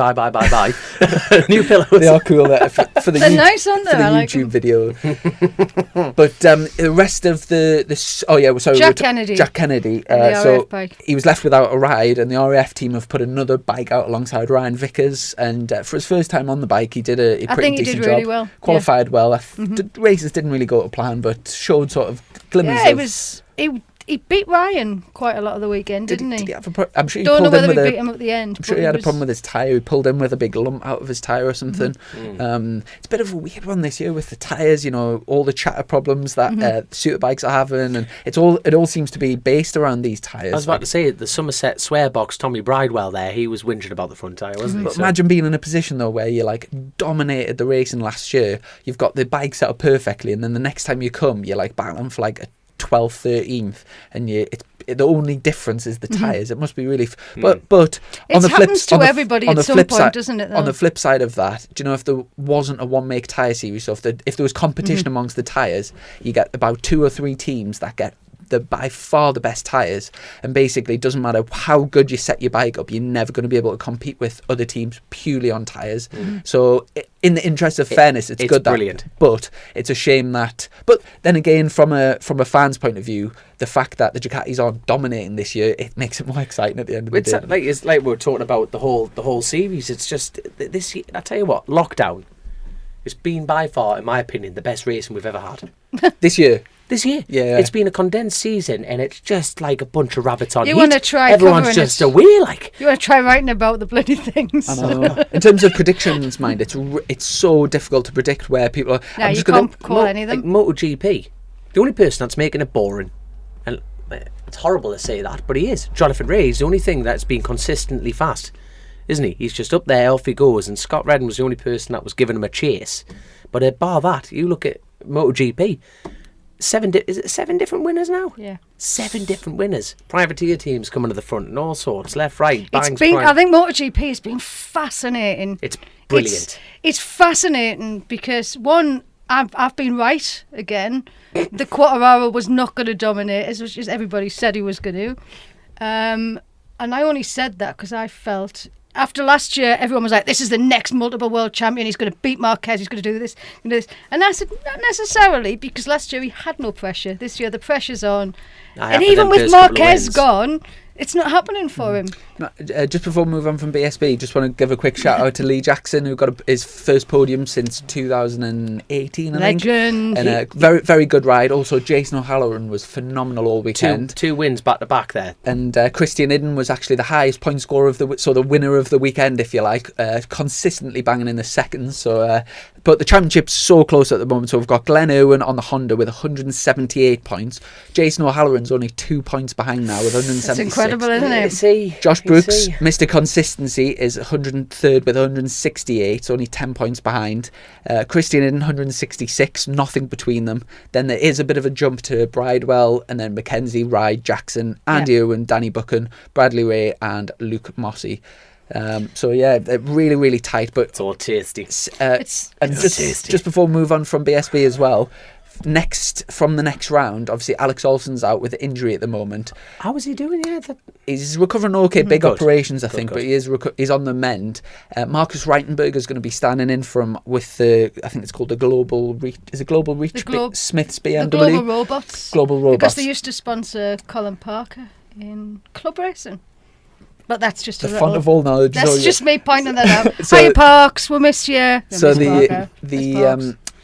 New pillows. They are cool for the They're nice, aren't they? For the I YouTube like video. But the rest of Jack Kennedy. Jack Kennedy. The RAF bike. He was left without a ride, and the RAF team have put another bike out alongside Ryan Vickers. And for his first time on the bike, he did a pretty decent job. Really well. Qualified well. The races didn't really go to plan, but showed sort of glimmers. He beat Ryan quite a lot of the weekend, didn't he? Did he have I'm sure he Don't know pulled in whether with he beat him at the end. I'm sure he had a problem with his tyre. He pulled in with a big lump out of his tyre or something. It's a bit of a weird one this year with the tyres, all the chatter problems that superbikes are having, and it all seems to be based around these tyres. I was about to say, the Somerset swear box, Tommy Bridewell there, he was whinging about the front tyre, wasn't he? But imagine being in a position, though, where you like dominated the racing last year, you've got the bike set up perfectly, and then the next time you come, you're like battling for like a 12th, 13th, and the only difference is the tyres. It must be really... But on the flip happens to everybody at some point, doesn't it, though? On the flip side of that, do you know, if there wasn't a one-make tyre series, so if there was competition amongst the tyres, you get about 2 or 3 teams that get by far the best tyres, and basically it doesn't matter how good you set your bike up, you're never going to be able to compete with other teams purely on tyres. So in the interest of fairness, it's good, brilliant. But it's a shame that, but then again, from a fan's point of view, the fact that the Ducatis aren't dominating this year, it makes it more exciting at the end of the day. It's like we were talking about the whole series. It's just this year, I tell you what, lockdown, it's been by far, in my opinion, the best racing we've ever had. This year. Yeah. It's been a condensed season, and it's just like a bunch of rabbits on heat. You want to try Everyone's just away, like. You want to try writing about the bloody things. I know. In terms of predictions, mind, it's so difficult to predict where people are. No, you can't call any of them. Like MotoGP, the only person that's making it boring, and it's horrible to say that, but he is. Jonathan Rea is the only thing that's been consistently fast, isn't he? He's just up there, off he goes, and Scott Redden was the only person that was giving him a chase. But bar that, you look at MotoGP, is it 7 different winners now? Yeah. 7 different winners. Privateer teams coming to the front and all sorts, left, right, bangs. I think MotoGP has been fascinating. It's brilliant. It's fascinating because, one, I've been right again. The Quartararo was not going to dominate as much as everybody said he was going to. And I only said that because I felt... After last year, everyone was like, this is the next multiple world champion. He's going to beat Marquez. He's going to do this. And I said, not necessarily, because last year he had no pressure. This year, the pressure's on. And even with Marquez gone, It's not happening for him. No, just before we move on from BSB, just want to give a quick shout out to Lee Jackson, who got his first podium since 2018, I think. Legend. And a very, very good ride. Also, Jason O'Halloran was phenomenal all weekend. Two wins back to back there. And Christian Idden was actually the highest point scorer of the winner of the weekend, if you like, consistently banging in the seconds. So, but the championship's so close at the moment. So we've got Glenn Irwin on the Honda with 178 points. Jason O'Halloran's only 2 points behind now with 176. That's incredible, isn't it? Josh Brooks, Mr. Consistency, is 103rd with 168, only 10 points behind. Christian Idden, 166, nothing between them. Then there is a bit of a jump to Bridewell, and then Mackenzie, Ride, Jackson, Andy Irwin, Danny Buchan, Bradley Ray, and Luke Mossey. So yeah, they're really, really tight. But it's all tasty. Just before we move on from BSB as well, from the next round, obviously Alex Olsen's out with injury at the moment. How is he doing? Yeah, he's recovering okay. Big Good. operations, I think, Good. But he's on the mend. Marcus Reitenberg is going to be standing in with the, I think it's called the Global Reach. Is it Global Reach? Smith's BMW. The Global Robots. Global Robots. Because they used to sponsor Colin Parker in club racing. But that's just the font of all knowledge. That's just me pointing that out. So, Hi Parks, we missed you. So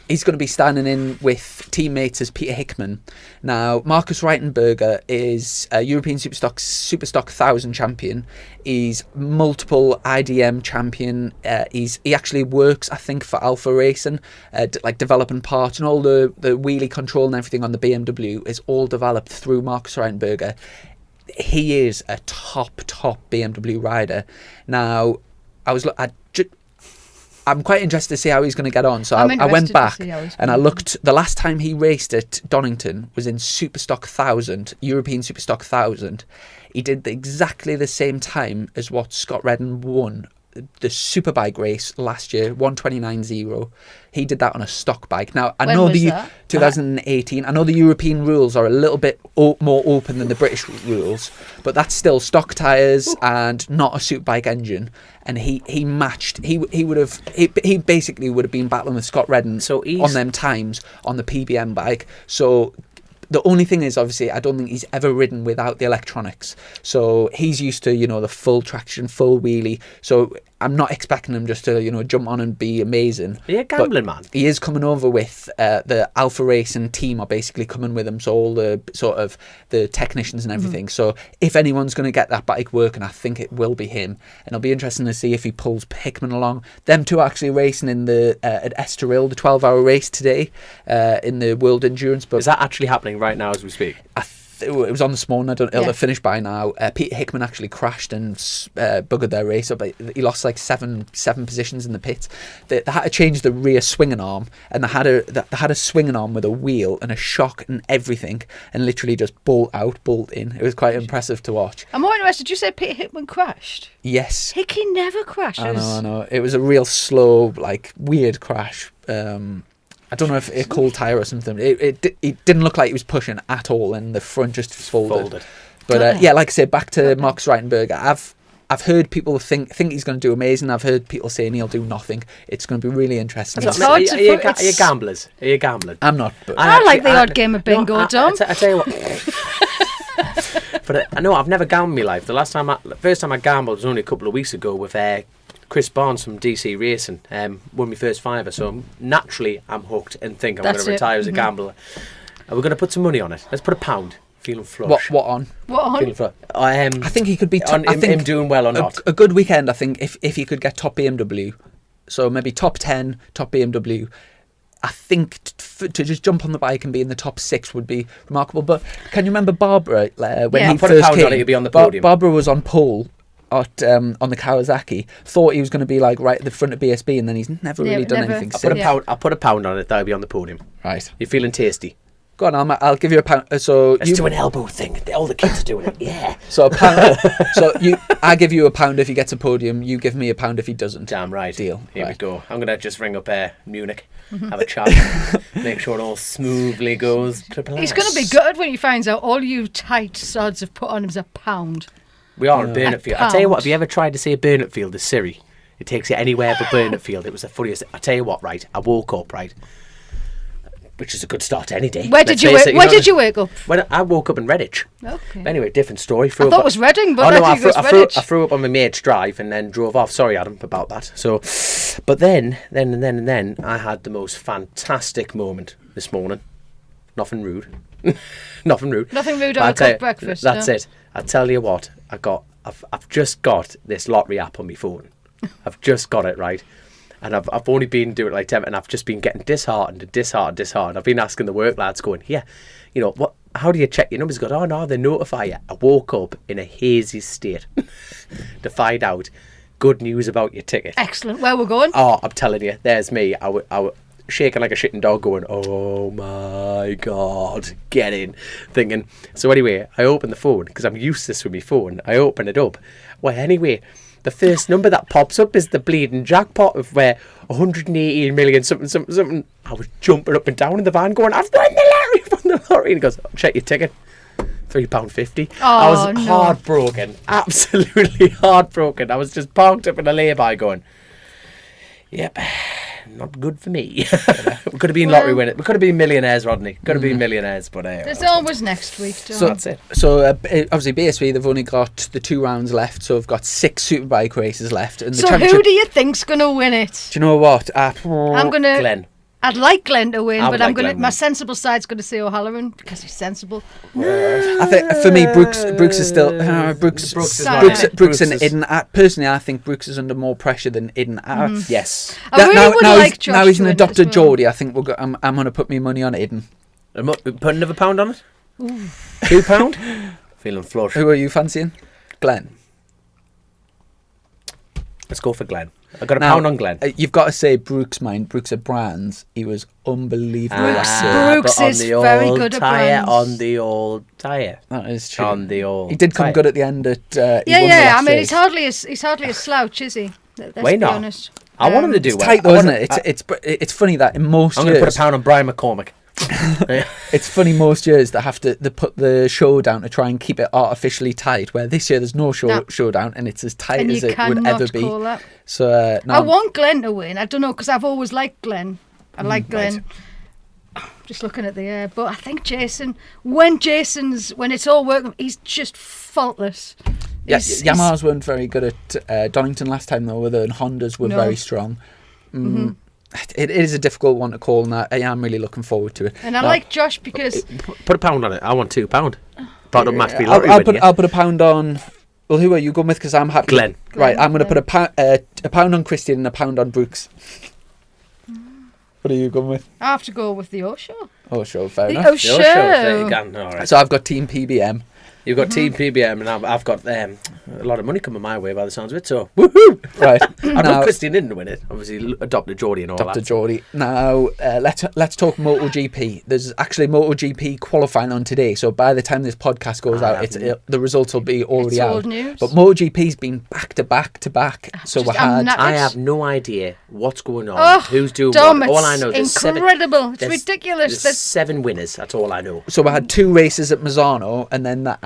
he's going to be standing in with teammates as Peter Hickman. Now, Marcus Reitenberger is a European Superstock 1000 champion. He's multiple IDM champion. He actually works, I think, for Alpha Racing, like developing parts, and all the wheelie control and everything on the BMW is all developed through Marcus Reitenberger. He is a top BMW rider. Now, I'm quite interested to see how he's going to get on. So I went back and I looked. The last time he raced at Donington was in Superstock 1000, European Superstock 1000. He did exactly the same time as what Scott Redden won the Superbike race last year, 1:29.0. He did that on a stock bike. Now, I know 2018. I know the European rules are a little bit more open than the British rules, but that's still stock tyres and not a Superbike engine. And he matched. He basically would have been battling with Scott Redden on them times on the PBM bike. So the only thing is, obviously, I don't think he's ever ridden without the electronics. So he's used to, the full traction, full wheelie. So I'm not expecting him just to, jump on and be amazing. Are you a gambling man? He is coming over with the Alpha Racing team are basically coming with him. So all the sort of the technicians and everything. So if anyone's going to get that bike working, I think it will be him. And it'll be interesting to see if he pulls Hickman along. Them two are actually racing in at Estoril, the 12-hour race today in the World Endurance. But is that actually happening right now as we speak? It was on this morning. It'll have finished by now. Peter Hickman actually crashed and buggered their race up. He lost like seven positions in the pit. They had to change the rear swinging arm, and they had a swinging arm with a wheel and a shock and everything, and literally just bolt out, bolt in. It was quite impressive to watch. I'm more interested. Did you say Peter Hickman crashed? Yes. Hickey never crashes. I know. It was a real slow, like weird crash. I don't know if it cold tire or something. It didn't look like he was pushing at all, and the front just folded. But like I said, back to Marcus Reitenberger. I've heard people think he's going to do amazing. I've heard people saying he'll do nothing. It's going to be really interesting. Are you gamblers? Are you gambling? I'm not. But I like the odd game of bingo, Dom. I tell you what. But I know I've never gambled in my life. The first time I gambled was only a couple of weeks ago with Chris Barnes from DC Racing. Won my first fiver, so naturally I'm hooked and think I'm going to retire as a gambler. And we're going to put some money on it. Let's put £1. Feeling flush. What on? Feeling flush. I think he could be on him doing well or not. A good weekend, I think, if he could get top BMW. So maybe top 10, top BMW. I think to just jump on the bike and be in the top 6 would be remarkable. But can you remember Barbara when he put first £1 came? on it, he'd be on the podium. Barbara was on pole on the Kawasaki. Thought he was going to be like right at the front of BSB, and then he's never really done anything. I'll put £1 on it. That'll be on the podium. Right. You're feeling tasty. Go on, I'll give you £1. So let's do an elbow thing. All the kids are doing it. Yeah. So £1. I give you £1 if he gets a podium. You give me £1 if he doesn't. Damn right. Deal. Here we go. I'm gonna just ring up Munich, have a chat, make sure it all smoothly goes. He's going to be gutted when he finds out all you tight sods have put on him is £1. We are in Burnetfield. I tell you what. Have you ever tried to say Burnetfield as Siri? It takes you anywhere but Burnetfield. It was the funniest. I tell you what. Right. I woke up. Right. which is a good start to any day. Where did you wake up? When I woke up in Redditch. Okay. Anyway, different story. I thought it was Reading, but no, I think it was Redditch. I threw up on my mate's drive and then drove off. Sorry, Adam, about that. So, but then I had the most fantastic moment this morning. Nothing rude. Nothing rude. Nothing rude on a cooked breakfast. That's it. I tell you what, I've just got this lottery app on my phone. I've just got it, right? And I've only been doing it like 10, and I've just been getting disheartened. I've been asking the work lads, going, yeah, you know, what? How do you check your numbers? He goes, oh no, they notify you. I woke up in a hazy state to find out good news about your ticket. Excellent. Where we're going? Oh, I'm telling you, there's me. I was shaking like a shitting dog, going, oh my God, get in. Thinking. So anyway, I opened the phone, because I'm used to this with my phone. I open it up. Well, anyway, the first number that pops up is the bleeding jackpot of where 118 million something. I was jumping up and down in the van going, I've won the lottery. And he goes, check your ticket. £3.50. I was heartbroken. Absolutely heartbroken. I was just parked up in a lay-by going, yep, not good for me. We could have been lottery winners. We could have been millionaires, Rodney. Could have been millionaires, but there's always next week. So that's it. So obviously, BSV, they've only got the 2 rounds left, so we've got 6 Superbike races left. And the so who do you think's going to win it? Do you know what? I'm going to. Glenn. I'd like Glenn to win, but I'm Glenn my sensible side's going to say O'Halloran because he's sensible. I think for me, Brooks is still Brooks and Eden. Personally, I think Brooks is under more pressure than Eden. Yes. I really would like Josh now he's an to win adopted as well. Geordie. I think I'm going to put my money on Eden. Put another pound on it. £2. Feeling flush. Who are you fancying? Glenn. Let's go for Glenn. I got a pound on Glenn. You've got to say Brooks' at Brands. He was unbelievable. Brooks is very good at Brands. On the old tyre. That is true. On the old. He did come tyre. good at the end. At I mean, he's hardly a slouch, is he? Let's be honest. I want him to do it's well. tight though, isn't it? It's funny that in most I'm years... going to put a pound on Brian McCormick. It's funny most years they have to put the show down to try and keep it artificially tight, where this year there's no showdown and it's as tight as it would ever be. That. So I want Glenn to win. I don't know, because I've always liked Glenn. I like Glenn. Right. Just looking at the air, but I think Jason, when it's all working, he's just faultless. Yeah, Yamahas weren't very good at Donington last time though, and Hondas were very strong. It is a difficult one to call, and I am really looking forward to it. And I like Josh because... Put a pound on it. I want £2. But don't match me I'll put a pound on... Well, who are you going with? Because I'm happy... Glenn. Right, I'm going to put a pound on Christian and a pound on Brooks. What are you going with? I have to go with the Osho. Osho, fair enough. The Osho. There you go. All right. So I've got Team PBM. You've got Team PBM, and I've got a lot of money coming my way by the sounds of it, so woohoo! Right. I know Christian didn't win it. Obviously, adopted Geordie and all that. Adopted Geordie. Now, let's talk MotoGP. There's actually MotoGP qualifying on today, so by the time this podcast goes out, the results will be already out. Old news. But MotoGP's been back to back. So I have no idea what's going on. Who's doing what? All I know is incredible. It's ridiculous. There's 7 winners. That's all I know. So we had 2 races at Misano, and then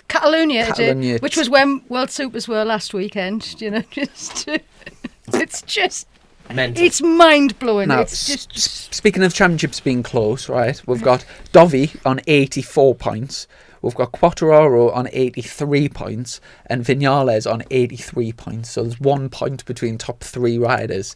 Catalonia, which was when World Supers were last weekend. You know, it's just mental. It's mind blowing. Now, It's just speaking of championships being close, right? We've got Dovi on 84 points. We've got Quartararo on 83 points and Vinales on 83 points. So there's 1 point between top 3 riders.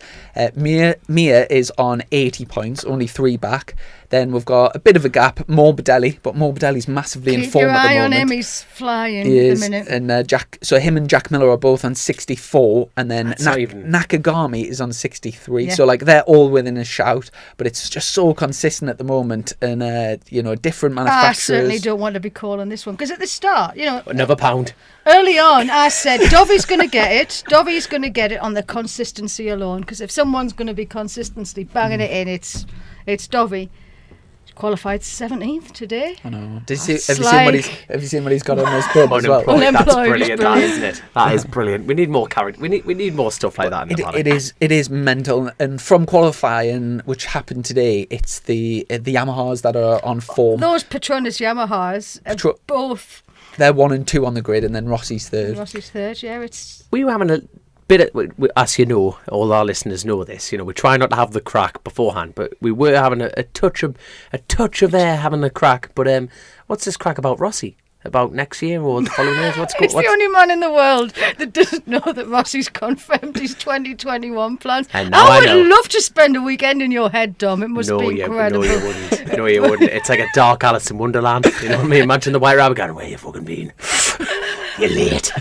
Mir is on 80 points, only 3 back. Then we've got a bit of a gap, Morbidelli, but Morbidelli's massively in form at the moment. Keep your eye on him, he's flying he at the minute. And him and Jack Miller are both on 64, and then Nakagami is on 63. Yeah. So like they're all within a shout, but it's just so consistent at the moment, and different manufacturers. I certainly don't want to be calling this one, because at the start, Another pound. Early on, I said Dovi's going to get it. Dovi's going to get it on the consistency alone, because if someone's going to be consistently banging it in, it's Dovi. Qualified 17th today. I know. Have you seen what he's got on his bib as well? That's brilliant, that, isn't it? That is brilliant. We need more character. We need more stuff like that in the paddock. It is mental. And from qualifying, which happened today, it's the Yamahas that are on form. Those Petronas Yamahas are both. They're 1 and 2 on the grid, and then Rossi's third. Yeah. It's. We were having as you know, all our listeners know this. You know, we try not to have the crack beforehand, but we were having a touch of having a crack. But what's this crack about Rossi? About next year or the following years? He's the only man in the world that doesn't know that Rossi's confirmed his 2021 plans. I would love to spend a weekend in your head, Dom. It must be incredible. No, you wouldn't. No, you wouldn't. It's like a dark Alice in Wonderland. You know what I mean? Imagine the White Rabbit going, where you fucking been? You're late.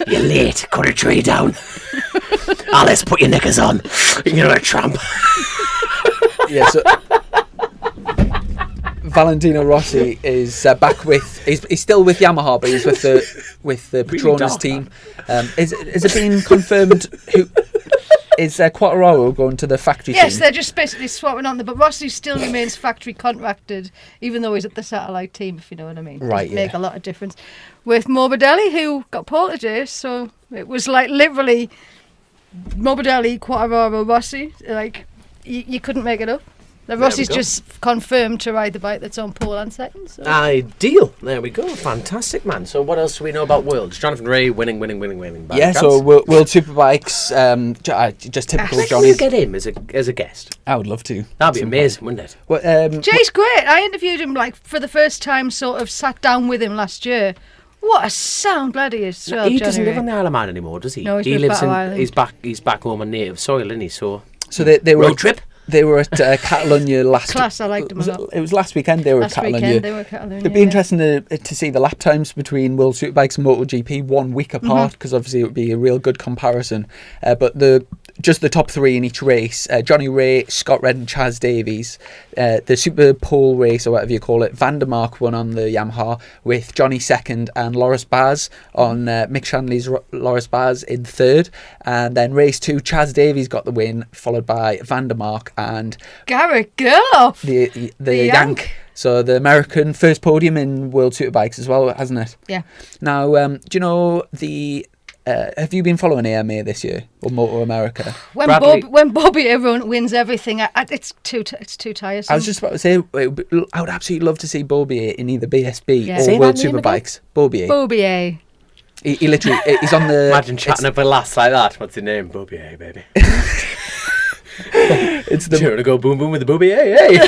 You're late. Cut a tree down. Alice, put your knickers on. You're a tramp. Yeah, so Valentino Rossi is back with. He's still with Yamaha, but he's with the Petronas team. Is it been confirmed who is Quartararo going to the factory team? Yes, they're just basically swapping on but Rossi still remains factory contracted, even though he's at the satellite team, if you know what I mean. Right, Doesn't make a lot of difference. With Morbidelli, who got pole today, so it was like literally Morbidelli, Quartararo, Rossi. Like you couldn't make it up. The Rossi's just confirmed to ride the bike that's on pole and second. So. Ideal. There we go. Fantastic, man. So what else do we know about Worlds? Jonathan Ray winning. Yeah, so World Superbikes, just typical Can Johnny. you get him as a guest? I would love to. That'd be amazing, wouldn't it? Well, Jay's great. I interviewed him for the first time, sort of sat down with him last year. What a sound lad he is. No, he doesn't live on the Isle of Man anymore, does he? No, he lives in. Ireland. He's back home on native soil, isn't he? So they were road trip. They were at Catalonia last. Class, I liked them a lot. It was last weekend. They were at Catalonia. It'd be interesting to see the lap times between World Superbikes and MotoGP 1 week apart, because obviously it would be a real good comparison. But the top three in each race: Johnny Ray, Scott Redding, Chaz Davies. The Super Pole race, or whatever you call it, Vandermark won on the Yamaha with Johnny second and Loris Baz on Mick Shanley's Loris Baz in third. And then race 2, Chaz Davies got the win, followed by Vandermark and Garrett Gerloff, the Yank. So the American first podium in World Superbikes as well, hasn't it? Yeah. Now, do you know the? Have you been following AMA this year or Moto America? When Bobby everyone wins everything, it's too tiresome. I was just about to say, I would absolutely love to see Bobby in either BSB or Say World that name Superbikes. Bobby. Bobby. He literally, he's on the. Imagine chatting up a lass like that. What's your name? Bobby A, baby. It's the. Do you want to go boom boom with the Bobby A? Hey.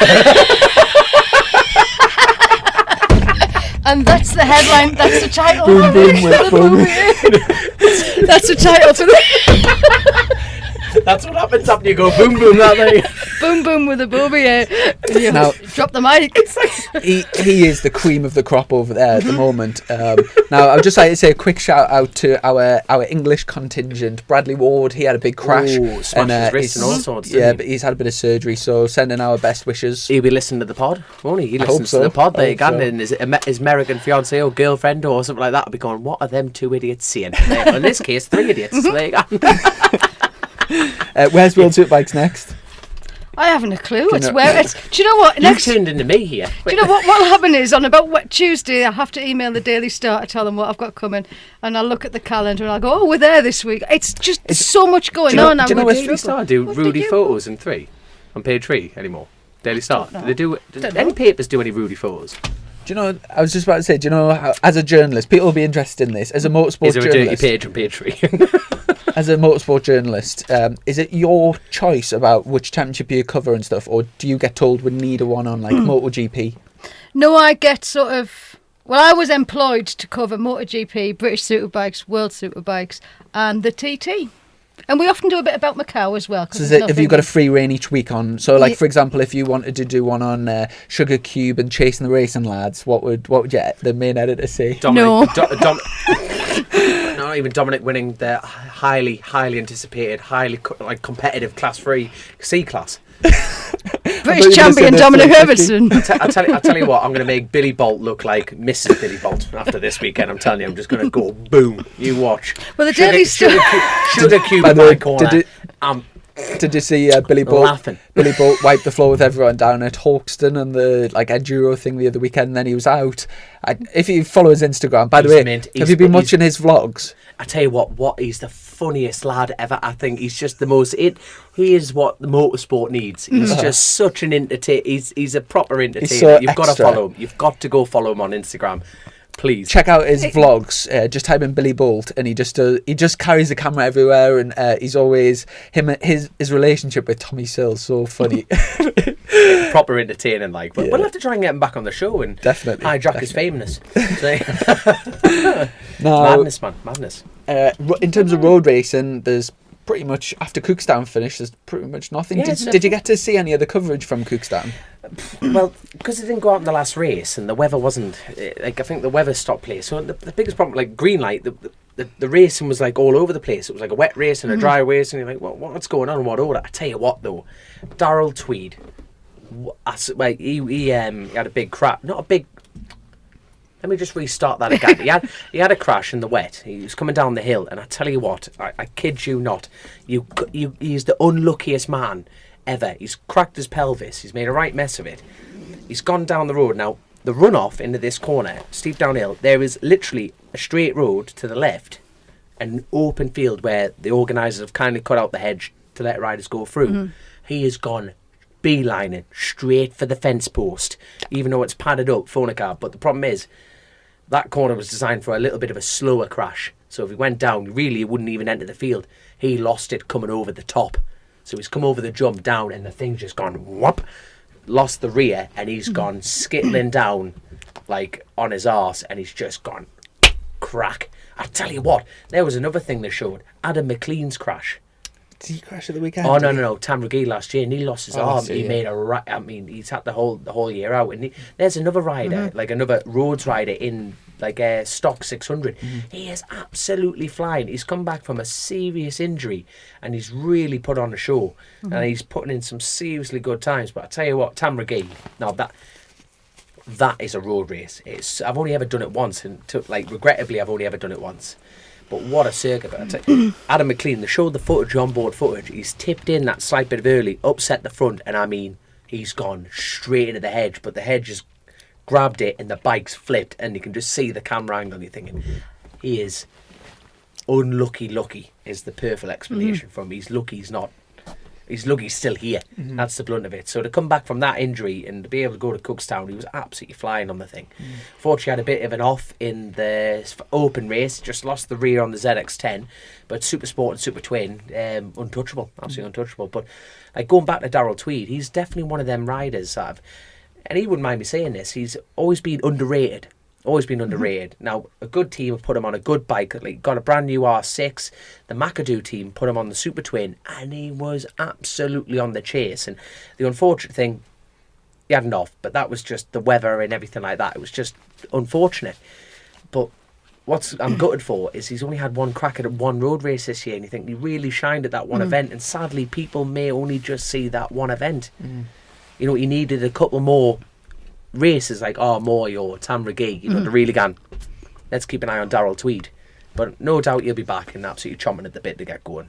And that's the headline. That's the title. Boom boom with Bobby. That's the title for the. That's what happens after you go boom boom that way. Boom boom with a Bobby. Now, drop the mic. he is the cream of the crop over there at the moment. Now, I would just like to say a quick shout out to our English contingent. Bradley Ward, he had a big crash. Smashed his wrist and all sorts. Yeah, but he's had a bit of surgery, so sending our best wishes. He'll be listening to the pod, won't he? He listens to the pod there again, and his American fiance or girlfriend or something like that will be going, what are them two idiots saying? In this case, 3 idiots. So there you go. Where's World Superbikes next? I haven't a clue. Do you know what? You turned into me here. Do you know what'll happen is on about Tuesday I have to email the Daily Star to tell them what I've got coming, and I'll look at the calendar and I'll go, we're there this week. It's just so much going on. Do you know what Daily Star do Rudy photos on page 3 anymore? Daily Star. Do they do any papers do any Rudy photos? Do you know, I was just about to say, do you know how, as a journalist, people will be interested in this, as a motorsport journalist. Is there a dirty page on page 3? As a motorsport journalist, is it your choice about which championship you cover and stuff, or do you get told we need a one on like MotoGP? No, I get sort of. Well, I was employed to cover MotoGP, British Superbikes, World Superbikes, and the TT. And we often do a bit about Macau as well. So have you got a free reign each week on? So, like for example, if you wanted to do one on Sugar Cube and Chasing the Racing Lads, what would the main editor say? Not even Dominic winning the highly anticipated, highly competitive Class 3 C class. British champion Dominic Herbertson. I tell you what, I'm going to make Billy Bolt look like Mrs. Billy Bolt after this weekend. I'm telling you, I'm just going to go boom. You watch. Well, the Daily Star. Sugar Cube in my corner. Did you see Billy Bolt? Laughing. Billy Bolt wiped the floor with everyone down at Hawkston and the enduro thing the other weekend. And then he was out. If you follow his Instagram, by the way, have you been watching his vlogs? I tell you what, he's the funniest lad ever. I think he's just the most. He is what the motorsport needs. He's just such an entertainer. He's a proper entertainer. So You've got to follow him. You've got to go follow him on Instagram. Please. Check out his vlogs. Just type in Billy Bolt, and he just carries the camera everywhere, and he's always his relationship with Tommy Searle's so funny. Proper entertaining, like. But Yeah. we'll have to try and get him back on the show and Definitely, hijack his famousness. Now, Madness, man, madness. in terms of road racing, there's pretty much, after Cookstown finished, there's pretty much nothing. Yeah, Did you get to see any of the coverage from Cookstown? Well, because it didn't go out in the last race and the weather wasn't like, I think the weather stopped play. So the biggest problem, like green light, the racing was like all over the place. It was like a wet race and a dry race, and you're like, what's going on? What order? I tell you what, though, Darrell Tweed, he had a big crash. Not a big. Let me just restart that again. He had a crash in the wet. He was coming down the hill, and I tell you what, I kid you not, he's the unluckiest man ever. He's cracked his pelvis. He's made a right mess of it. He's gone down the road. Now, the runoff into this corner, steep downhill, there is literally a straight road to the left, an open field where the organisers have kindly cut out the hedge to let riders go through. Mm-hmm. He has gone beelining straight for the fence post, even though it's padded up, phone a car. But the problem is, that corner was designed for a little bit of a slower crash. So if he went down, really, he wouldn't even enter the field. He lost it coming over the top. So he's come over the jump down, and the thing's just gone whoop, lost the rear, and he's gone skittling down like on his arse, and he's just gone crack. I tell you what, there was another thing they showed. Adam McLean's crash. Did he crash at the weekend? Oh no! Tam Reggie last year, and he lost his arm. He made a right. I mean, he's had the whole year out. And there's another rider, like another roads rider in like a stock 600. He is absolutely flying. He's come back from a serious injury, and he's really put on a show. And he's putting in some seriously good times. But I tell you what, Tam Reggie, now that is a road race. I've only ever done it once, and regrettably, I've only ever done it once. But what a circuit. Adam McLean, they showed the footage, onboard footage. He's tipped in that slight bit of early, upset the front, and I mean, he's gone straight into the hedge, but the hedge has grabbed it and the bike's flipped, and you can just see the camera angle, and you're thinking, he is lucky is the perfect explanation for him. He's lucky he's still here. That's the blunt of it. So to come back from that injury and to be able to go to Cookstown, he was absolutely flying on the thing. Fortunately, had a bit of an off in the open race, just lost the rear on the ZX10, but Super Sport and Super Twin, untouchable, absolutely untouchable. But like going back to Darrell Tweed, he's definitely one of them riders that have, and he wouldn't mind me saying this, he's always been underrated. Always been underrated. Now, a good team have put him on a good bike, like got a brand new R6. The McAdoo team put him on the Super Twin, and he was absolutely on the chase. And the unfortunate thing, he had an off, but that was just the weather and everything like that. It was just unfortunate. But what I'm gutted for is he's only had one crack at one road race this year, and you think he really shined at that one event. And sadly, people may only just see that one event. You know, he needed a couple more races like Moy or Tam Reggie, you know, to really go, let's keep an eye on Darrell Tweed. But no doubt he'll be back and absolutely chomping at the bit to get going.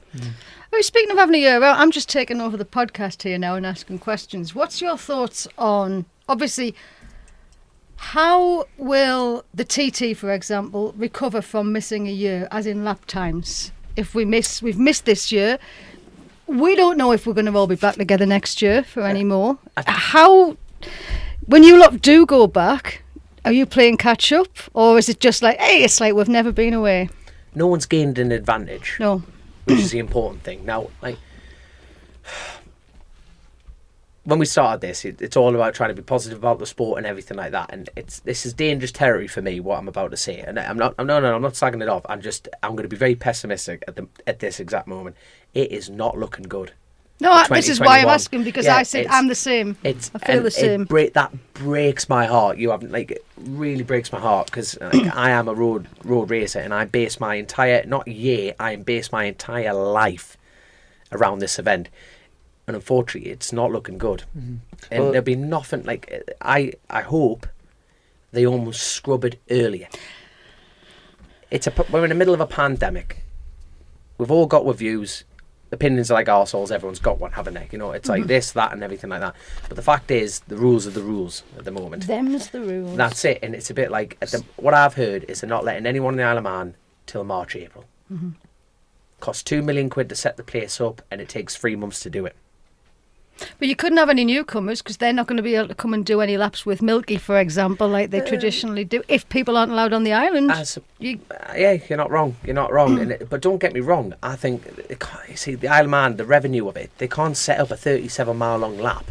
Well, speaking of having a year out, I'm just taking over the podcast here now and asking questions. What's your thoughts on, obviously, how will the TT, for example, recover from missing a year, as in lap times? If we've missed this year, we don't know if we're going to all be back together next year for any more. How... When you lot do go back, are you playing catch up, or is it just like, hey, it's like we've never been away? No one's gained an advantage. No. Which is the important thing. Now, like, when we started this, it's all about trying to be positive about the sport and everything like that. And this is dangerous territory for me, what I'm about to say. And I'm not slagging it off. I'm going to be very pessimistic at this exact moment. It is not looking good. No, this is why I'm asking, because I said I'm the same. I feel the same. That breaks my heart. It really breaks my heart, because I am a road racer, and I base my entire, not year, I base my entire life around this event. And unfortunately, it's not looking good. And there'll be nothing, like, I hope they almost scrub it earlier. We're in the middle of a pandemic. We've all got reviews. Opinions are like arseholes, everyone's got one, haven't they? You know, it's like this, that, and everything like that. But the fact is, the rules are the rules at the moment. Them's the rules. That's it, and it's a bit like, what I've heard is they're not letting anyone in the Isle of Man till March, April. Costs £2 million to set the place up, and it takes 3 months to do it. But you couldn't have any newcomers because they're not going to be able to come and do any laps with Milky, for example, like they traditionally do. If people aren't allowed on the island, yeah, you're not wrong. You're not wrong. But don't get me wrong. I think you see the Isle of Man, the revenue of it, they can't set up a 37-mile long lap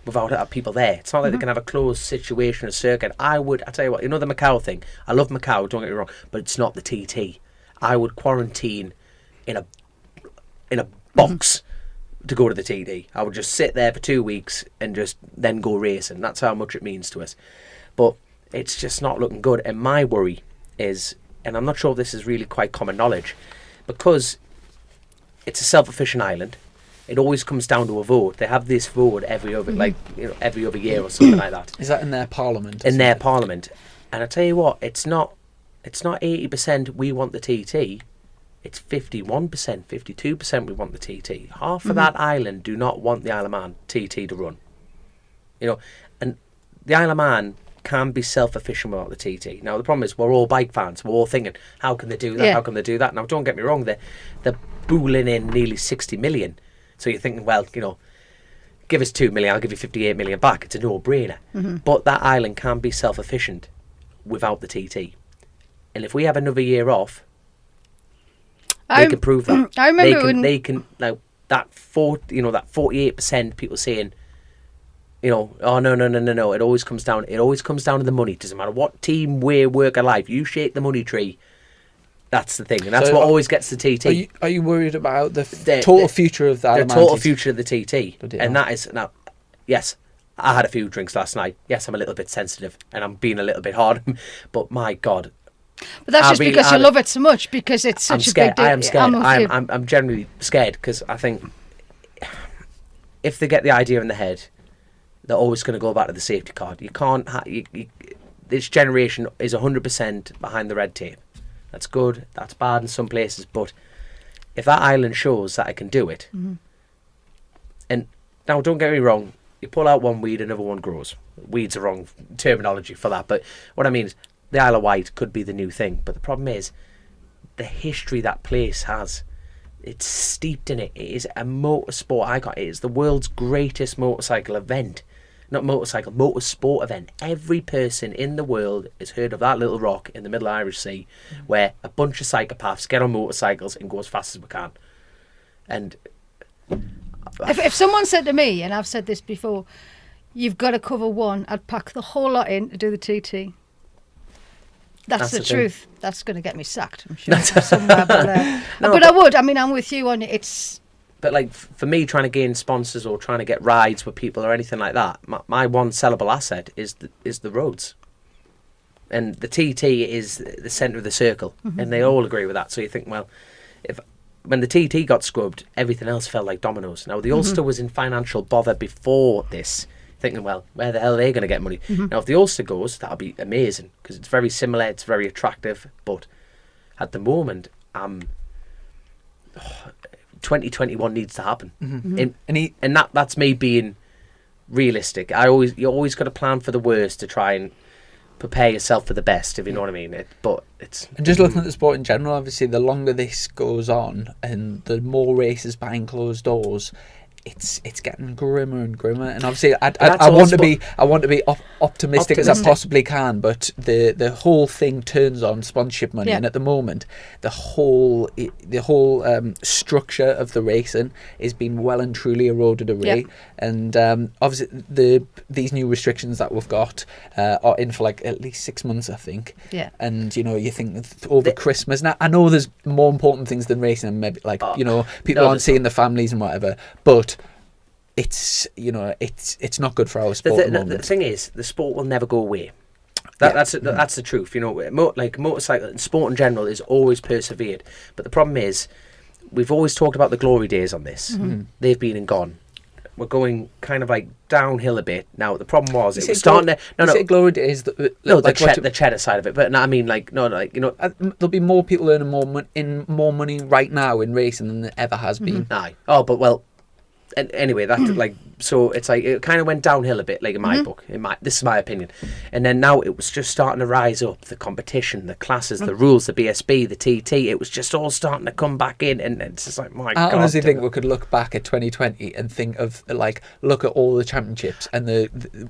without people there. It's not like they can have a closed situation or circuit. I tell you what, the Macau thing. I love Macau. Don't get me wrong, but it's not the TT. I would quarantine in a box to go to the TT. I would just sit there for 2 weeks and just then go racing. That's how much it means to us. But it's just not looking good. And my worry is, and I'm not sure if this is really quite common knowledge, because it's a self-efficient island, it always comes down to a vote. They have this vote every other year or something like that. Is that in their parliament? In their parliament. And I tell you what, it's not 80% we want the TT. It's 51%, 52% we want the TT. Half of that island do not want the Isle of Man TT to run. And the Isle of Man can be self-efficient without the TT. Now, the problem is we're all bike fans. We're all thinking, how can they do that? Yeah. How can they do that? Now, don't get me wrong. They're booling in nearly 60 million. So you're thinking, well, give us 2 million, I'll give you 58 million back. It's a no-brainer. But that island can be self-efficient without the TT. And if we have another year off, they can prove that. I remember they can now that 48% people saying, oh no. It always comes down to the money. It doesn't matter what team, way, work of life. You shake the money tree. That's the thing, and that's what always gets the TT. Are you worried about the total future of that? The total future of the TT, and that is now. Yes, I had a few drinks last night. Yes, I'm a little bit sensitive, and I'm being a little bit hard. But my God. But that's just because you love it so much, because it's such a big deal. I am scared. I'm generally scared because I think if they get the idea in the head, they're always going to go back to the safety card. You can't. This generation is 100% behind the red tape. That's good. That's bad in some places. But if that island shows that I can do it, and now don't get me wrong, you pull out one weed, another one grows. Weed's the wrong terminology for that. But what I mean is, the Isle of Wight could be the new thing, but the problem is the history that place has. It's steeped in it. It is a motorsport icon. It is the world's greatest motorcycle event. Motorsport event. Every person in the world has heard of that little rock in the middle of Irish Sea where a bunch of psychopaths get on motorcycles and go as fast as we can. And if someone said to me, and I've said this before, you've got to cover one, I'd pack the whole lot in to do the TT. That's the truth. That's going to get me sacked, I'm sure, somewhere. But I would. I mean, I'm with you on it. But for me, trying to gain sponsors or trying to get rides with people or anything like that, my one sellable asset is the roads. And the TT is the centre of the circle, and they all agree with that. So you think, well, when the TT got scrubbed, everything else fell like dominoes. Now, the Ulster was in financial bother before this, thinking, well, where the hell are they going to get money? Now, if the Ulster goes, that'll be amazing, because it's very similar, it's very attractive, but at the moment, 2021 needs to happen. And that's me being realistic. You always got to plan for the worst to try and prepare yourself for the best, if you know what I mean. And just looking at the sport in general, obviously, the longer this goes on and the more races behind closed doors, it's getting grimmer and grimmer. And obviously, I want to be optimistic as I possibly can, but the whole thing turns on sponsorship money, and at the moment, the whole structure of the racing is being well and truly eroded away. And obviously, these new restrictions that we've got are in for at least 6 months, I think. Yeah. And you think over Christmas. Now I know there's more important things than racing, and maybe people aren't seeing the families and whatever, but it's not good for our sport at the moment. The thing is, the sport will never go away. That's the truth. Motorcycle and sport in general is always persevered. But the problem is, we've always talked about the glory days on this. They've been and gone. We're going kind of downhill a bit now. The problem was it was starting to glory days. The cheddar side of it. But I mean, there'll be more people earning more money right now in racing than there ever has been. Aye. Oh, but well. anyway, that like, so it's like it kind of went downhill a bit, like in my book. This is my opinion. And then now it was just starting to rise up. The competition, the classes, the rules, the BSB, the TT. It was just all starting to come back in, and it's just like, my God. I honestly think we could look back at 2020 and think of like, look at all the championships, and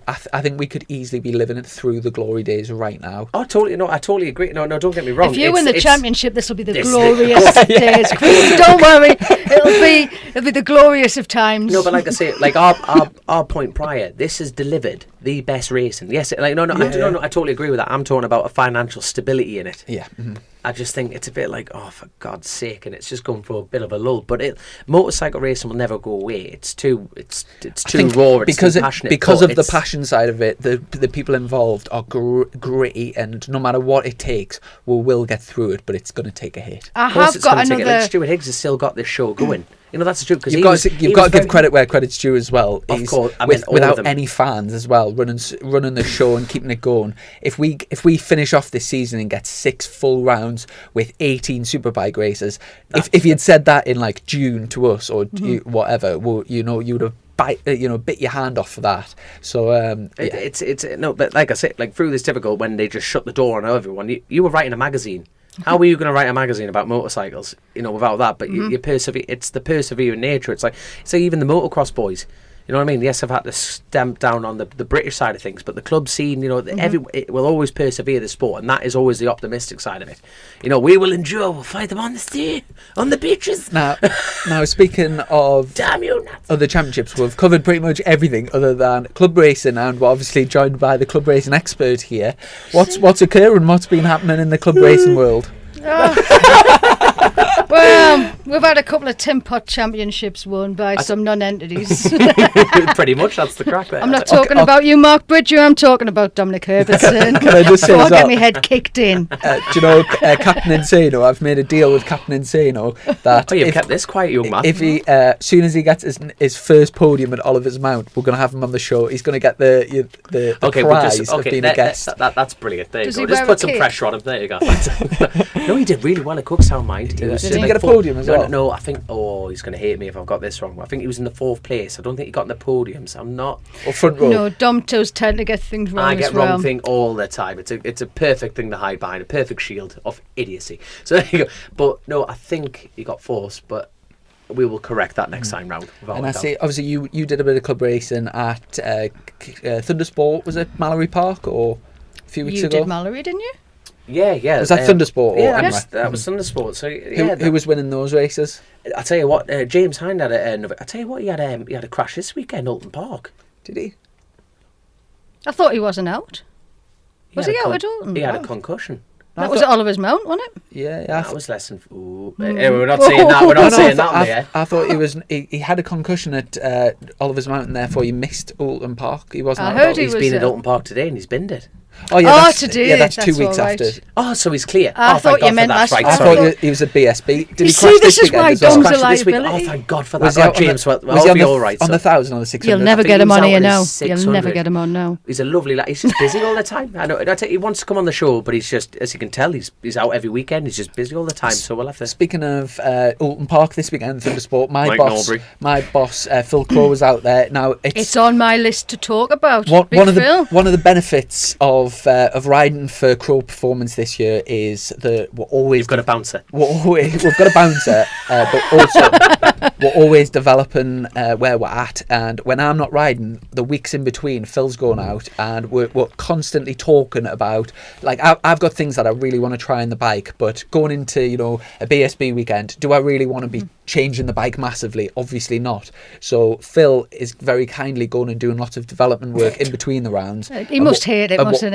I think we could easily be living it through the glory days right now. Oh, totally. No, I totally agree. No, don't get me wrong. If you win the championship, this will be the this- glorious days. Chris, don't worry, it'll be the glorious of times. No, but like I say, like our point prior, this has delivered the best racing. Yes, like no, I totally agree with that. I'm talking about a financial stability in it. Yeah. I just think it's a bit like, oh, for God's sake, and it's just going for a bit of a lull. But motorcycle racing will never go away. It's too raw. It's because too passionate. because but of the passion side of it, the people involved are gritty, and no matter what it takes, we will get through it. But it's going to take a hit. I Of course have it's got gonna take it. another. Like Stuart Higgs has still got this show going. You know, that's the truth. Because You've got to give credit where credit's due as well. Of course, I mean, all of without them. any fans as well, running the show and keeping it going. If we finish off this season and get 6 full rounds with 18 superbike races, if you'd said that in like June to us or whatever, well, you would have bit your hand off for that. So it's no, but like I said, like through this difficult when they just shut the door on everyone. You were writing a magazine. How were you going to write a magazine about motorcycles? Without that, but you persevere. It's the persevering nature. It's like even the motocross boys. You know what I mean? Yes, I've had to stamp down on the British side of things, but the club scene, it will always persevere the sport, and that is always the optimistic side of it. We will endure. We'll fight them on the sea, on the beaches. now speaking of Damn you nuts. other championships, we've covered pretty much everything other than club racing, and we're obviously joined by the club racing expert here. What's occurring? What's been happening in the club racing world? Well, we've had a couple of Tim Pot championships won by some non-entities. Pretty much, that's the crack there. I'm not talking about you, Mark Bridger. I'm talking about Dominic Herbertson. Can I just say Before I as get well, my head kicked in. do you know Captain Insano? I've made a deal with Captain Insano that Oh, you've kept this quiet, young man. if he, soon as he gets his first podium at Oliver's Mount, we're going to have him on the show. He's going to get the prize of being a guest. That's brilliant. There you Does go. he Just wear put a some cape? pressure on him. There you go. No, he did really well at Cookstown, mind. Did he like get a podium as well? No, I think. Oh, he's going to hate me if I've got this wrong. I think he was in the 4th place. I don't think he got in the podiums. I'm not. Or front row. No, Domtos tend to get things wrong I get as well. wrong thing all the time. It's a perfect thing to hide behind, a perfect shield of idiocy. So there you go. But no, I think he got 4th, but we will correct that next time round. And I see, obviously, you did a bit of club racing at Thundersport. Was it Mallory Park or a few weeks You ago? did Mallory, didn't you? Yeah. Was that Thundersport? Yeah, Or that was Thundersport. So yeah, who was winning those races? I tell you what, James Hind had he had a crash this weekend, Alton Park. Did he? I thought he wasn't out. Was had he a out con- at Alton? He had a Oh. concussion. That was at Oliver's Mount, wasn't it? Yeah. That was less than. We're not saying that. We're not saying that on the air. I thought he had a concussion at Oliver's Mount, and therefore he missed Alton Park. He wasn't. I out heard at he He's was, been at Alton Park today and he's binned it. Oh yeah, Oh, that's, today, yeah, that's 2 that's weeks all right. after. Oh, so he's clear. I oh, thought thank you God meant for that. last Right, I week. sorry. thought he was at BSB. Did You he see, crash this this is why weekend as well? Dom's Crashed a this week. Oh, liability. thank God for that. Was he Oh, out on James, the, well, was he I'll on be the, all right. on so. the 1,000 or the 600? You'll never think get he him was on out here on his now. You'll 600. never get him on now. He's a lovely lad. He's just busy all the time. I know. I tell you, he wants to come on the show, but he's just, as you can tell, he's out every weekend. He's just busy all the time. So we'll have to. Speaking of Alton Park this weekend, Thundersport, Mike Norbury. my boss Phil Crow was out there. Now It's on my list to talk about. One Big of Phil. the benefits of riding for Crow Performance this year is that You've got a bouncer. we've got a bouncer, but also we're always developing where we're at. And when I'm not riding, the weeks in between, Phil's going out, and we're constantly talking about, like, I've got things that I really want to try on the bike, but going into a BSB weekend, do I really want to be changing the bike massively? Obviously not. So Phil is very kindly going and doing lots of development work in between the rounds. He must hate it, mustn't he?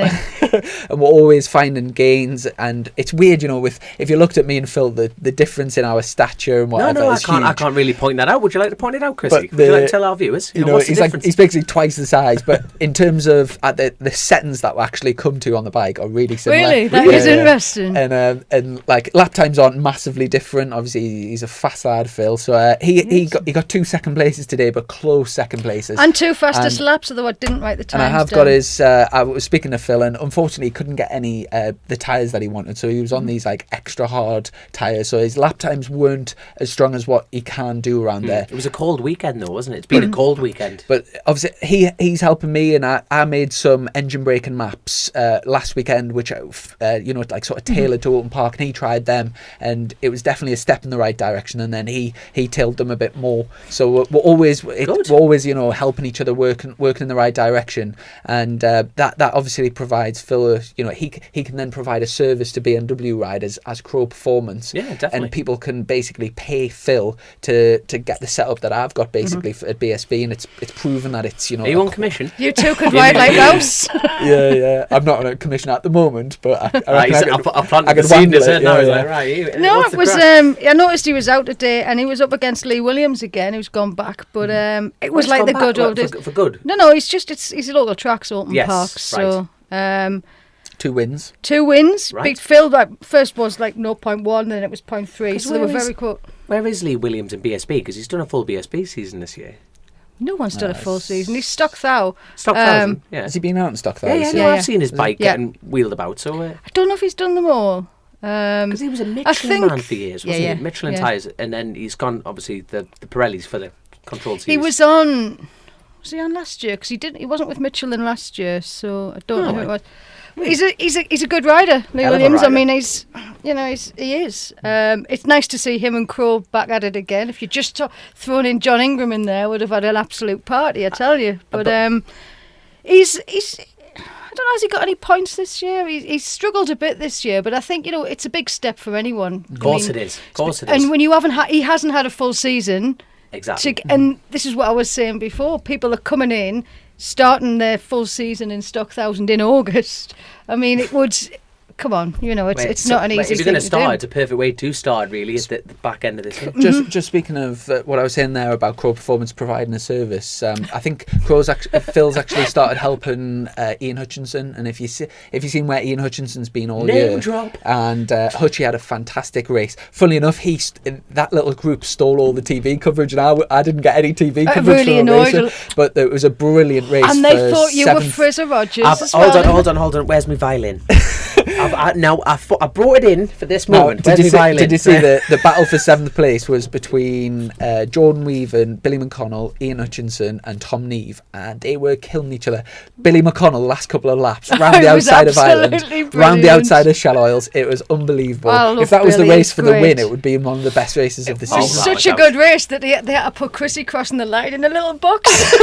And we're always finding gains, and it's weird, if you looked at me and Phil, the difference in our stature and whatever No, I is can't. I huge. can't really point that out. Would you like to point it out, Chrissy? But Would you like to tell our viewers? What's the he's difference? he's basically twice the size, but in terms of the settings that we actually come to on the bike are really similar. Really? That is interesting. And like lap times aren't massively different. Obviously, he's a fast lad alongside Phil. So he got 2 second places today, but close second places. And 2 fastest laps, although I didn't write the times. And I have got his. I was speaking to Phil, and unfortunately, he couldn't get any the tyres that he wanted. So he was on these like extra hard tyres. So his lap times weren't as strong as what he can do around there. It was a cold weekend, though, wasn't it? It's been a cold weekend. But obviously, he's helping me, and I made some engine braking maps last weekend, which like sort of tailored to Open Park, and he tried them, and it was definitely a step in the right direction. And then he tailored them a bit more. So we're always helping each other, working in the right direction, and that obviously provides Phil. He can then provide a service to BMW riders as Crow Performance. Yeah, definitely. And people can basically pay Phil to get the setup that I've got basically at BSB, and it's proven that it's Are you on commission? You two could ride like us. Yeah. I'm not on a commission at the moment, but I planted the seed in now. Right. No, it was. I noticed he was out today, and he was up against Lee Williams again, who's gone back. But it was like the good old days. For good? No, he's a local tracks, Open Parks. So 2 wins. 2 wins. Right. Beat Phil. Like, first was like 0.1, then it was 0.3. So they were very close. Where is Lee Williams in BSB? Because he's done a full BSB season this year. No one's done a full season. He's Stock Thou. Thousand, yeah. Has he been out in Stock Thou? Yeah. I've seen his bike getting wheeled about. So I don't know if he's done them all. Because he was a Michelin man for years, wasn't he? Michelin tyres, and then he's gone obviously the Pirellis for the controlled series. He was on. Was he on last year? Because he wasn't with Michelin last year, so I don't know who it was. He's a good rider, Lee Williams. I mean, he is. It's nice to see him and Crow back at it again. If you just thrown in John Ingram in there, would have had an absolute party, I tell you. But he's. I don't know, has he got any points this year? He's struggled a bit this year, but I think it's a big step for anyone. Of course it is. And when you he hasn't had a full season. Exactly. And this is what I was saying before. People are coming in, starting their full season in Stock 1000 in August. I mean, it would. Come on, it's not an easy thing if you're going to start, do. It's a perfect way to start, really, at the back end of this year. Just speaking of what I was saying there about Crow Performance providing a service, I think Phil's actually started helping Ian Hutchinson, and if you've seen where Ian Hutchinson's been all year, drop. And Hutchie had a fantastic race. Funnily enough, that little group stole all the TV coverage, and I didn't get any TV coverage. Really annoyed. But it was a brilliant race. And they thought you were Fraser Rogers. Hold on. Where's my violin? I brought it in for this moment. Did you see the battle for 7th place was between Jordan Weaven, Billy McConnell, Ian Hutchinson and Tom Neve, and they were killing each other. Billy McConnell, last couple of laps, round the outside of Ireland, round the outside of Shell Oils. It was unbelievable. If that was the race for the win, it would be one of the best races of the season. Such a good race that they had to put Chrissy crossing the line in a little box.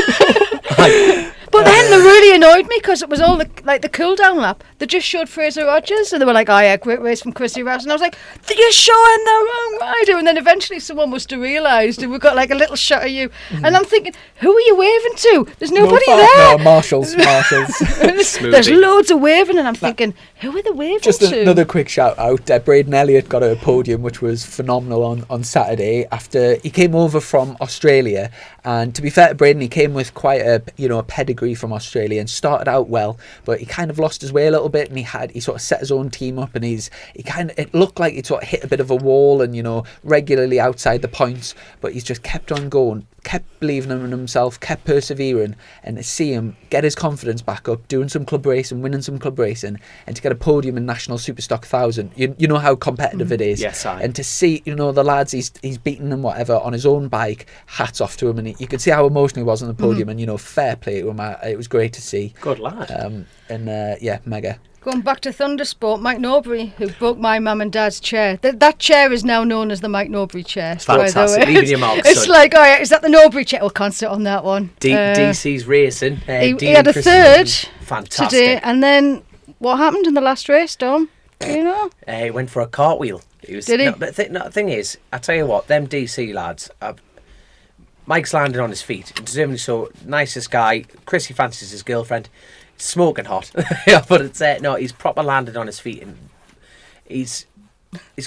But then they really annoyed me because it was all the cool down lap. They just showed Fraser Rogers and they were like, "Oh yeah, great race from Chrissy Rouse," and I was like, "You're showing the wrong rider." And then eventually someone must have realised, and we got like a little shot of you. And I'm thinking, who are you waving to? There's nobody there. No, Marshall's. There's loads of waving, and I'm thinking, who are they waving Just to? Another quick shout out. Braden Elliott got a podium, which was phenomenal on Saturday after he came over from Australia. And to be fair to Braden, he came with quite a pedigree from Australia and started out well, but he kind of lost his way a little bit, and he sort of set his own team up, and it looked like he sort of hit a bit of a wall and regularly outside the points, but he's just kept on going, kept believing in himself, kept persevering, and to see him get his confidence back up, doing some club racing, winning some club racing, and to get a podium in National Superstock 1000, you know how competitive it is. Yes, and to see the lads he's beaten and whatever on his own bike, hats off to him, and you could see how emotional he was on the podium, and fair play to him. It was great to see. Good lad. Mega. Going back to Thundersport, Mike Norbury, who broke my mum and dad's chair. That chair is now known as the Mike Norbury chair. Fantastic. Leaving your mark, it's like, oh yeah, is that the Norbury chair? Well, can't sit on that one. DC's racing. He had a third fantastic today, and then what happened in the last race, Dom? Do you know? He went for a cartwheel. Did he? No, but the thing is, I tell you what, them DC lads. Mike's landing on his feet, deservedly so. Nicest guy. Chrissy fancies his girlfriend. Smoking hot, but it's he's proper landed on his feet, and he's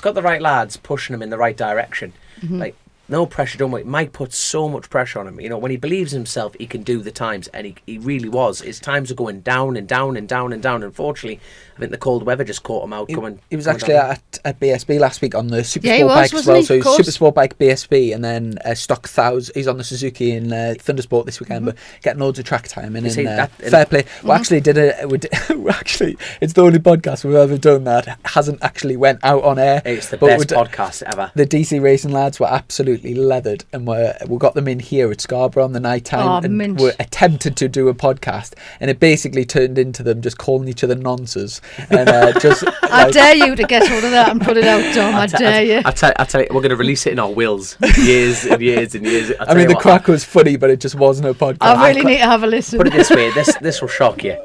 got the right lads pushing him in the right direction. Like no pressure, don't worry. Mike puts so much pressure on him. You know, when he believes in himself, he can do the times, and he really was. His times are going down and down and down and down. Unfortunately, I think the cold weather just caught him out. He was actually at BSB last week on the Super Yeah, he Sport was, bike as wasn't well. he? So Of he's course. Super Sport bike BSB, and then Stock 1000. He's on the Suzuki in Thundersport this weekend, but getting loads of track time. And You see, fair play. We actually did actually, it's the only podcast we've ever done that hasn't actually went out on air. It's the But best podcast ever. The DC Racing lads were absolutely leathered, and we got them in here at Scarborough on the night time, Oh, and mint. were attempted to do a podcast, and it basically turned into them just calling each other nonces, and just. I dare you to get hold of that and put it out, Dom. I dare you. I tell you, we're going to release it in our wills. Years and years and years. I mean, the crack was funny, but it just wasn't a podcast. I really need to have a listen. Put it this way, this will shock you.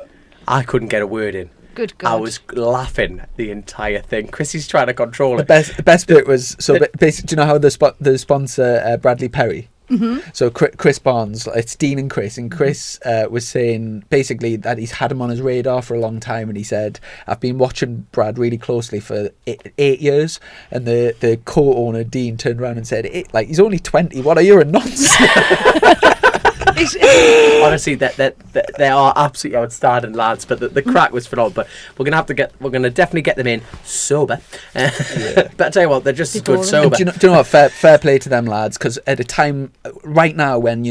I couldn't get a word in. Good God. I was laughing the entire thing. Chrissy's trying to control it. The best bit was basically. Do you know how the sponsor Bradley Perry? Mm-hmm. So Chris Barnes, it's Dean and Chris was saying basically that he's had him on his radar for a long time, and he said, I've been watching Brad really closely for 8 years, and the co-owner Dean turned around and said, he's only 20, what are you, a nonce? Honestly, they are absolutely outstanding lads, but the crack was phenomenal. But we're gonna definitely get them in sober. But I tell you what, they're just as good sober. Do you know what? Fair play to them lads, because at a time right now when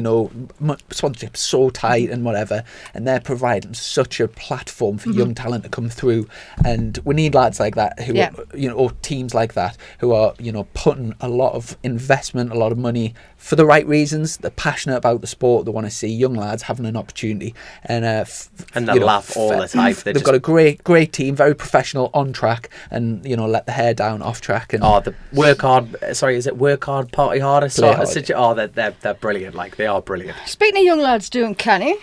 sponsorship's so tight and whatever, and they're providing such a platform for young talent to come through, and we need lads like that who are, or teams like that who are putting a lot of investment, a lot of money for the right reasons. They're passionate about the sport. They want to see young lads having an opportunity, and they laugh all the time. They've got a great team, very professional on track, and let the hair down off track. And the work hard. Sorry, is it work hard, party harder? They're brilliant. Like, they are brilliant. Speaking of young lads doing canny,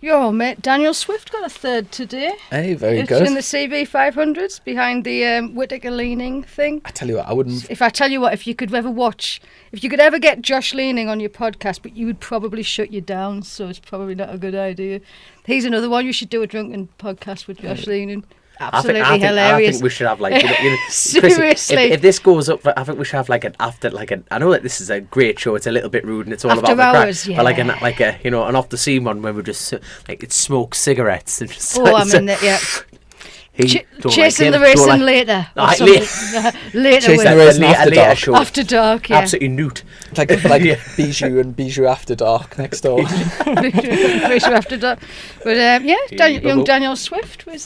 your old mate Daniel Swift got a third today. Hey, very It's good. in the CB 500s behind the Whittaker Leaning thing. I tell you what, I wouldn't. If I tell you what, if you could ever get Josh Leaning on your podcast, but you would probably shut you down, so it's probably not a good idea. He's another one. You should do a drunken podcast with Josh Leaning. Absolutely hilarious. I think we should have Seriously. Chrissy, if this goes up, I think we should have I know that this is a great show. It's a little bit rude and it's all After about hours, the crack, yeah. but an off the scene one where we just smoke cigarettes and just. Oh, I'm in there, yeah. Don't Chasing like the him, racing don't like- later. or Right, something. Later Chasing with the racing a after later dark. show. After dark, yeah. Absolutely newt. Like Yeah. Bijou and Bijou After Dark next door. Racing after dark. But young Daniel Swift was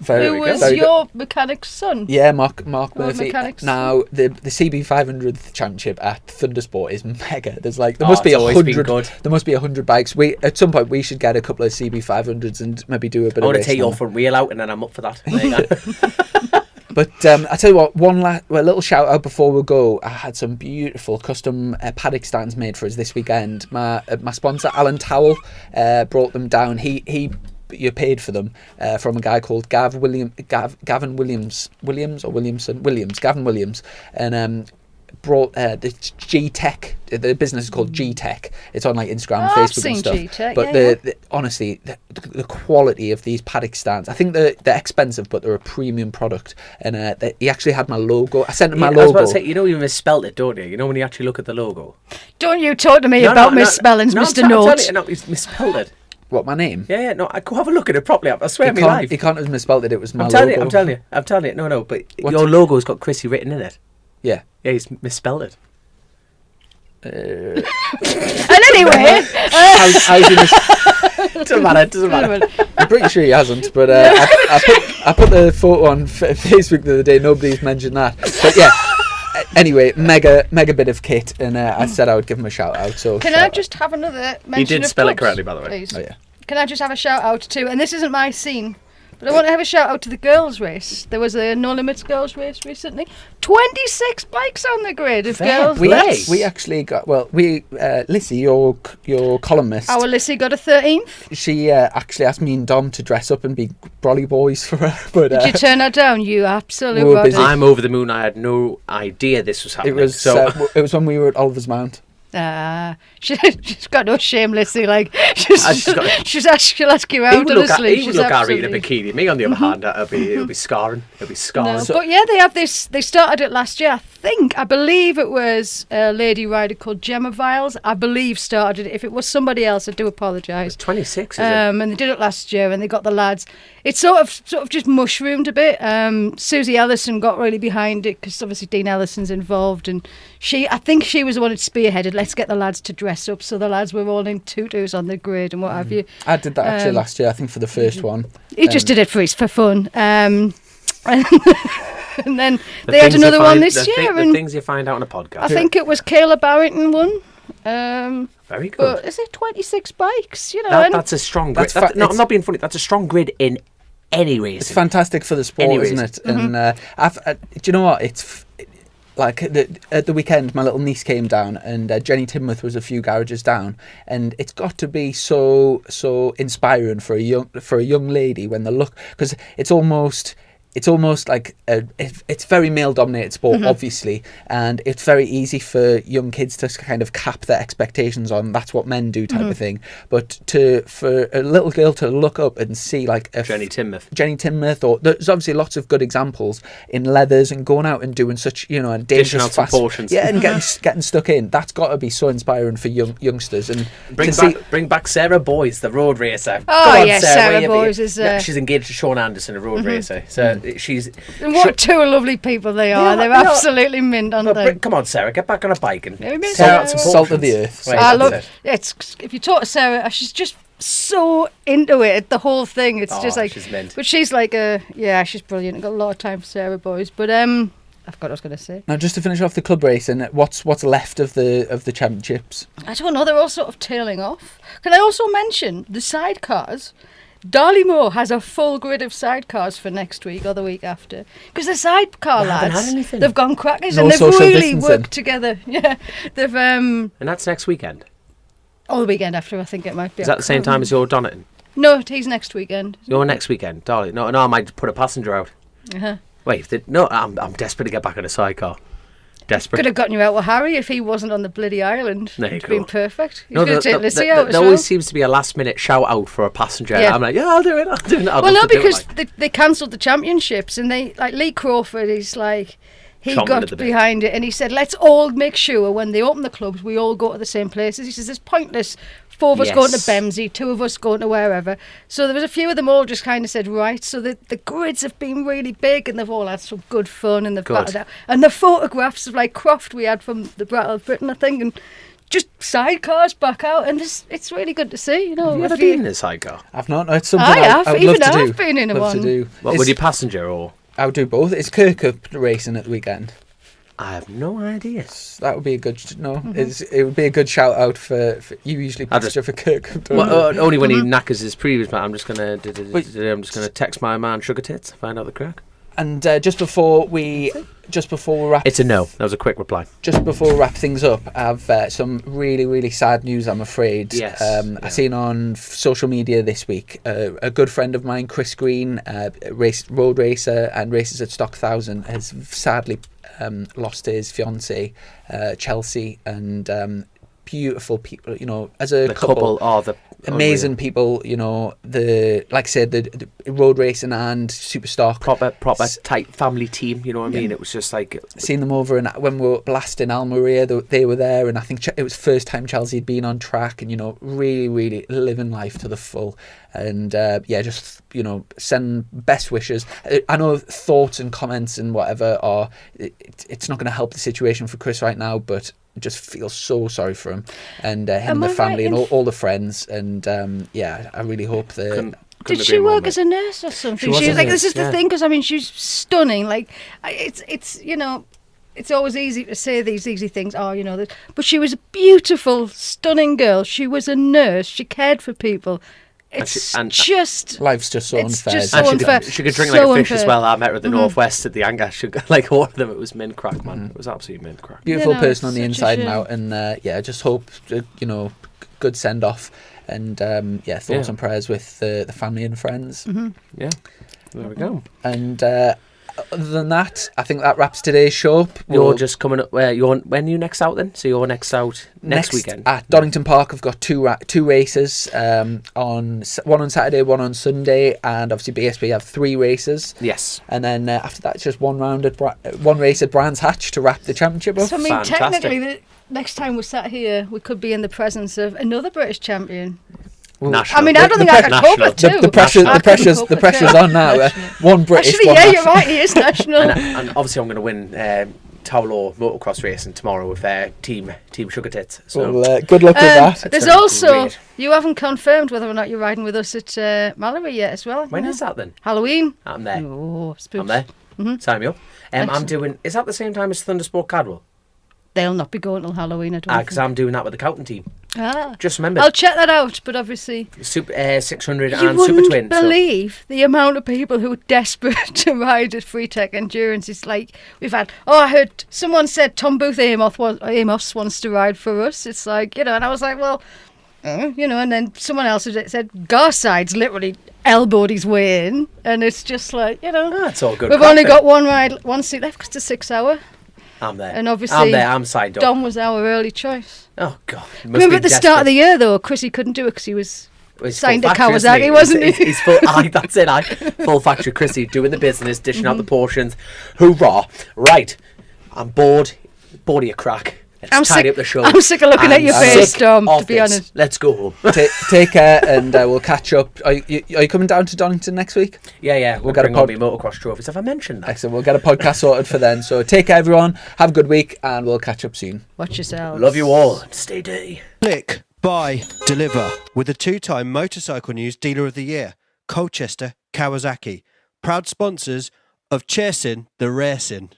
Very who was good. your mechanic's son. Yeah, Mark Murphy. mechanics. Now the CB 500th championship at Thundersport is mega. There's there Oh, must be it's always been 100. good. There must be 100 bikes. At some point we should get a couple of CB 500s and maybe do a bit I of want to take racing your on them. front wheel out and then I'm up for that. There you go. But I tell you what, a little shout out before we go. I had some beautiful custom paddock stands made for us this weekend. My sponsor Alan Towell brought them down. You paid for them from a guy called Gavin Williams, and brought the G-Tech. The business is called G-Tech. It's on like Instagram, Oh, Facebook I've seen and stuff. G-Tech, But yeah, honestly, the quality of these paddock stands, I think they're expensive, but they're a premium product. And he actually had my logo. I sent him my I was logo. about to say, you misspelled it, don't you? You know when you actually look at the logo. Don't you talk to me about misspellings, Mr. I'm Note. telling you, no, he's misspelled it. What, my name? Yeah, no, I go have a look at it properly. I swear me He live. can't have misspelled it. It was my I'm telling logo. you. I'm telling you. No, but What's your it? logo's got Chrissy written in it. Yeah. Yeah, he's misspelled it. And anyway, How's he Doesn't matter. I'm pretty sure he hasn't, but I put the photo on Facebook the other day. Nobody's mentioned that. But yeah. Anyway, mega bit of kit, and I said I would give him a shout out. So can I just have another mention? You did of spell it clubs, correctly, by the way. please? Oh yeah. Can I just have a shout out to, and this isn't my scene, but I want to have a shout out to the girls' race. There was a No Limits girls' race recently. 26 bikes on the grid of Fair girls' play. race. We actually got Lissy, your columnist. Our Lissy got a 13th. She actually asked me and Dom to dress up and be brolly boys for her, but Did you turn her down? You absolute we were body. busy. I'm over the moon. I had no idea this was it happening. was so it was when we were at Oliver's Mount. She's got no shamelessly, like, she'll ask you out, honestly. He would look Harry in a bikini. Me, on the other hand, it'll be scarring. It'll be scarring. No, but yeah, they have this. They started it last year. I believe it was a lady rider called Gemma Viles. I believe started it. If it was somebody else, I do apologise. 26, is it? And they did it last year, and they got the lads. It sort of just mushroomed a bit. Susie Ellison got really behind it because obviously Dean Ellison's involved, and I think she was the one that spearheaded. Let's get the lads to dress up. So the lads were all in tutus on the grid and what have you. I did that actually last year, I think, for the first one. He just did it for fun. And then they had another one this year. The things you find out on a podcast. I think it was Kayla Barrington won. Very good. But is it 26 bikes? You know, that's a strong grid. I'm not being funny. That's a strong grid in any race. It's fantastic for the sport, isn't it? And do you know what? It's like at the weekend, my little niece came down, and Jenny Tinmouth was a few garages down, and it's got to be so inspiring for a young lady when they look, because it's almost like it's very male-dominated sport, obviously, and it's very easy for young kids to kind of cap their expectations on that's what men do type of thing. But for a little girl to look up and see like Jenny Tinmouth, or there's obviously lots of good examples in leathers and going out and doing such, you know, and dangerous fast portions, and getting stuck in. That's got to be so inspiring for youngsters. And bring back Sarah Boyes, the road racer. Oh yes, Sarah Boyes is. She's engaged to Sean Anderson, a road racer. So. And what two lovely people they are. They're absolutely mint, aren't they? Come on, Sarah, get back on a bike and salt of the earth. If you talk to Sarah, she's just so into it, the whole thing. It's just like, she's mint. But she's like she's brilliant. I've got a lot of time for Sarah Boyes. But I forgot what I was going to say. Now, just to finish off the club race, and what's left of the championships? I don't know. They're all sort of tailing off. Can I also mention the sidecars? Darley Moor has a full grid of sidecars for next week or the week after, because the sidecar lads, they've gone crackers and they've really worked together. Yeah, they've and that's next weekend. Oh, the weekend after, I think it might be. Is that the same time as your Donington? No, he's next weekend. Your next weekend, Darley. No, I might put a passenger out. Wait, I'm desperate to get back on a sidecar. Desperate. Could have gotten you out with Harry if he wasn't on the bloody island. There you go. Been perfect. He's going to take Lissy out as there well. always seems to be a last minute shout out for a passenger. Yeah. I'm like, yeah, I'll do it. Well, no, because they cancelled the championships, and they, like, Lee Crawford is like, he got behind it and he said, let's all make sure when they open the clubs we all go to the same places. He says it's pointless 4 of us going to Bemsey, 2 of us going to wherever. So there was a few of them all just kind of said, right, so the grids have been really big and they've all had some good fun and they've battered out. And the photographs of like Croft we had from the Battle of Britain, I think, and just sidecars back out, and it's really good to see. You know, have you ever been in a sidecar? I've not. No, it's something I have. I've been in one. What, would you passenger or? I would do both. It's Kirkup racing at the weekend. I have no idea. That would be a good it would be a good shout out for you. Usually passenger for Kirkup. Only when he knackers his previous man. I'm just gonna text my man Sugar Tits, find out the crack. And just before we wrap, it's a no. That was a quick reply. Just before we wrap things up, I have some really, really sad news, I'm afraid. Yes. I seen on social media this week a good friend of mine, Chris Green, road racer and races at Stock 1000, has sadly lost his fiancée, Chelsea, and beautiful people. You know, as a couple are the amazing people. You know, like I said, the road racing and super stock, proper tight family team. You know what I mean? It was just like seeing them over, and when we were blasting Almeria, they were there, and I think it was first time Chelsea had been on track, and you know, really, really living life to the full. And just, you know, send best wishes. I know thoughts and comments and whatever are it's not going to help the situation for Chris right now, but just feel so sorry for him and him and the family and all the friends. And I really hope that. Did she work as a nurse or something? She was like, this is the thing, because I mean, she's stunning. Like, it's you know, it's always easy to say these easy things. Oh, you know, but she was a beautiful, stunning girl. She was a nurse. She cared for people. It's just life's just so unfair. Just so unfair. She could drink like a fish as well. I met her at the Northwest at the Anga. She got, like all of them. It was mint crack, man. It was absolutely mint crack. Beautiful person on the inside and out, and I just hope you know, good send off, and thoughts and prayers with the family and friends. Yeah, there we go. And other than that, I think that wraps today's show up. You're just coming up. When are you next out then? So you're next out next weekend at Donington Park. I've got two races. One on Saturday, one on Sunday, and obviously BSB have 3 races. Yes. And then after that, it's just one race at Brands Hatch to wrap the championship up. So I mean, Fantastic. technically, the next time we're sat here, we could be in the presence of another British champion. National. I mean, I don't think I could cope with two. The pressure's on now. One British, Actually, one yeah, national. you're right. He is national. and obviously, I'm going to win Towlaw motocross racing tomorrow with Team Sugar Tits. So Well, good luck with that. There's gonna be also great. you haven't confirmed whether or not you're riding with us at Mallory yet as well. when is that then? Halloween. I'm there. Oh, spooks. I'm there. Sign me up. I'm Excellent. doing. Is that the same time as Thundersport Cadwell? They'll not be going till Halloween. I don't Because think. I'm doing that with the Cowton team. Ah. Just remember, I'll check that out, but obviously Super 600 you and Super wouldn't Twin. so- believe the amount of people who are desperate to ride at Free Tech Endurance. It's like we've had. Oh, I heard someone said Tom Booth Amos wants to ride for us. It's like, and I was like, well, and then someone else had said Garside's literally elbowed his way in, and it's just like, That's all good. we've only got one seat left 'cause it's a 6 hour, I'm there. and obviously I'm there. I'm signed up. Dom was our early choice. Oh God. Must Remember be at the start of the desperate. year though, Chrissy couldn't do it because he was He's signed full to factory, isn't Kawasaki, wasn't he? He's full. That's it. Full factory, Chrissy, doing the business, dishing out the portions. Hoorah! Right, I'm bored. Bored of your crack. Let's tidy up the show. I'm sick of looking at your I'm face, sick Dom, of to be this. honest. Let's go home. Take care, and we'll catch up. Are you coming down to Donington next week? Yeah. We'll get a bring all pod- my motocross trophies. Have I mentioned that? Excellent. We'll get a podcast sorted for then. So take care, everyone. Have a good week, and we'll catch up soon. Watch yourselves. Love you all. Stay dirty. Click, buy, deliver with the 2-time Motorcycle News Dealer of the Year, Colchester Kawasaki. Proud sponsors of Chasing the Racing.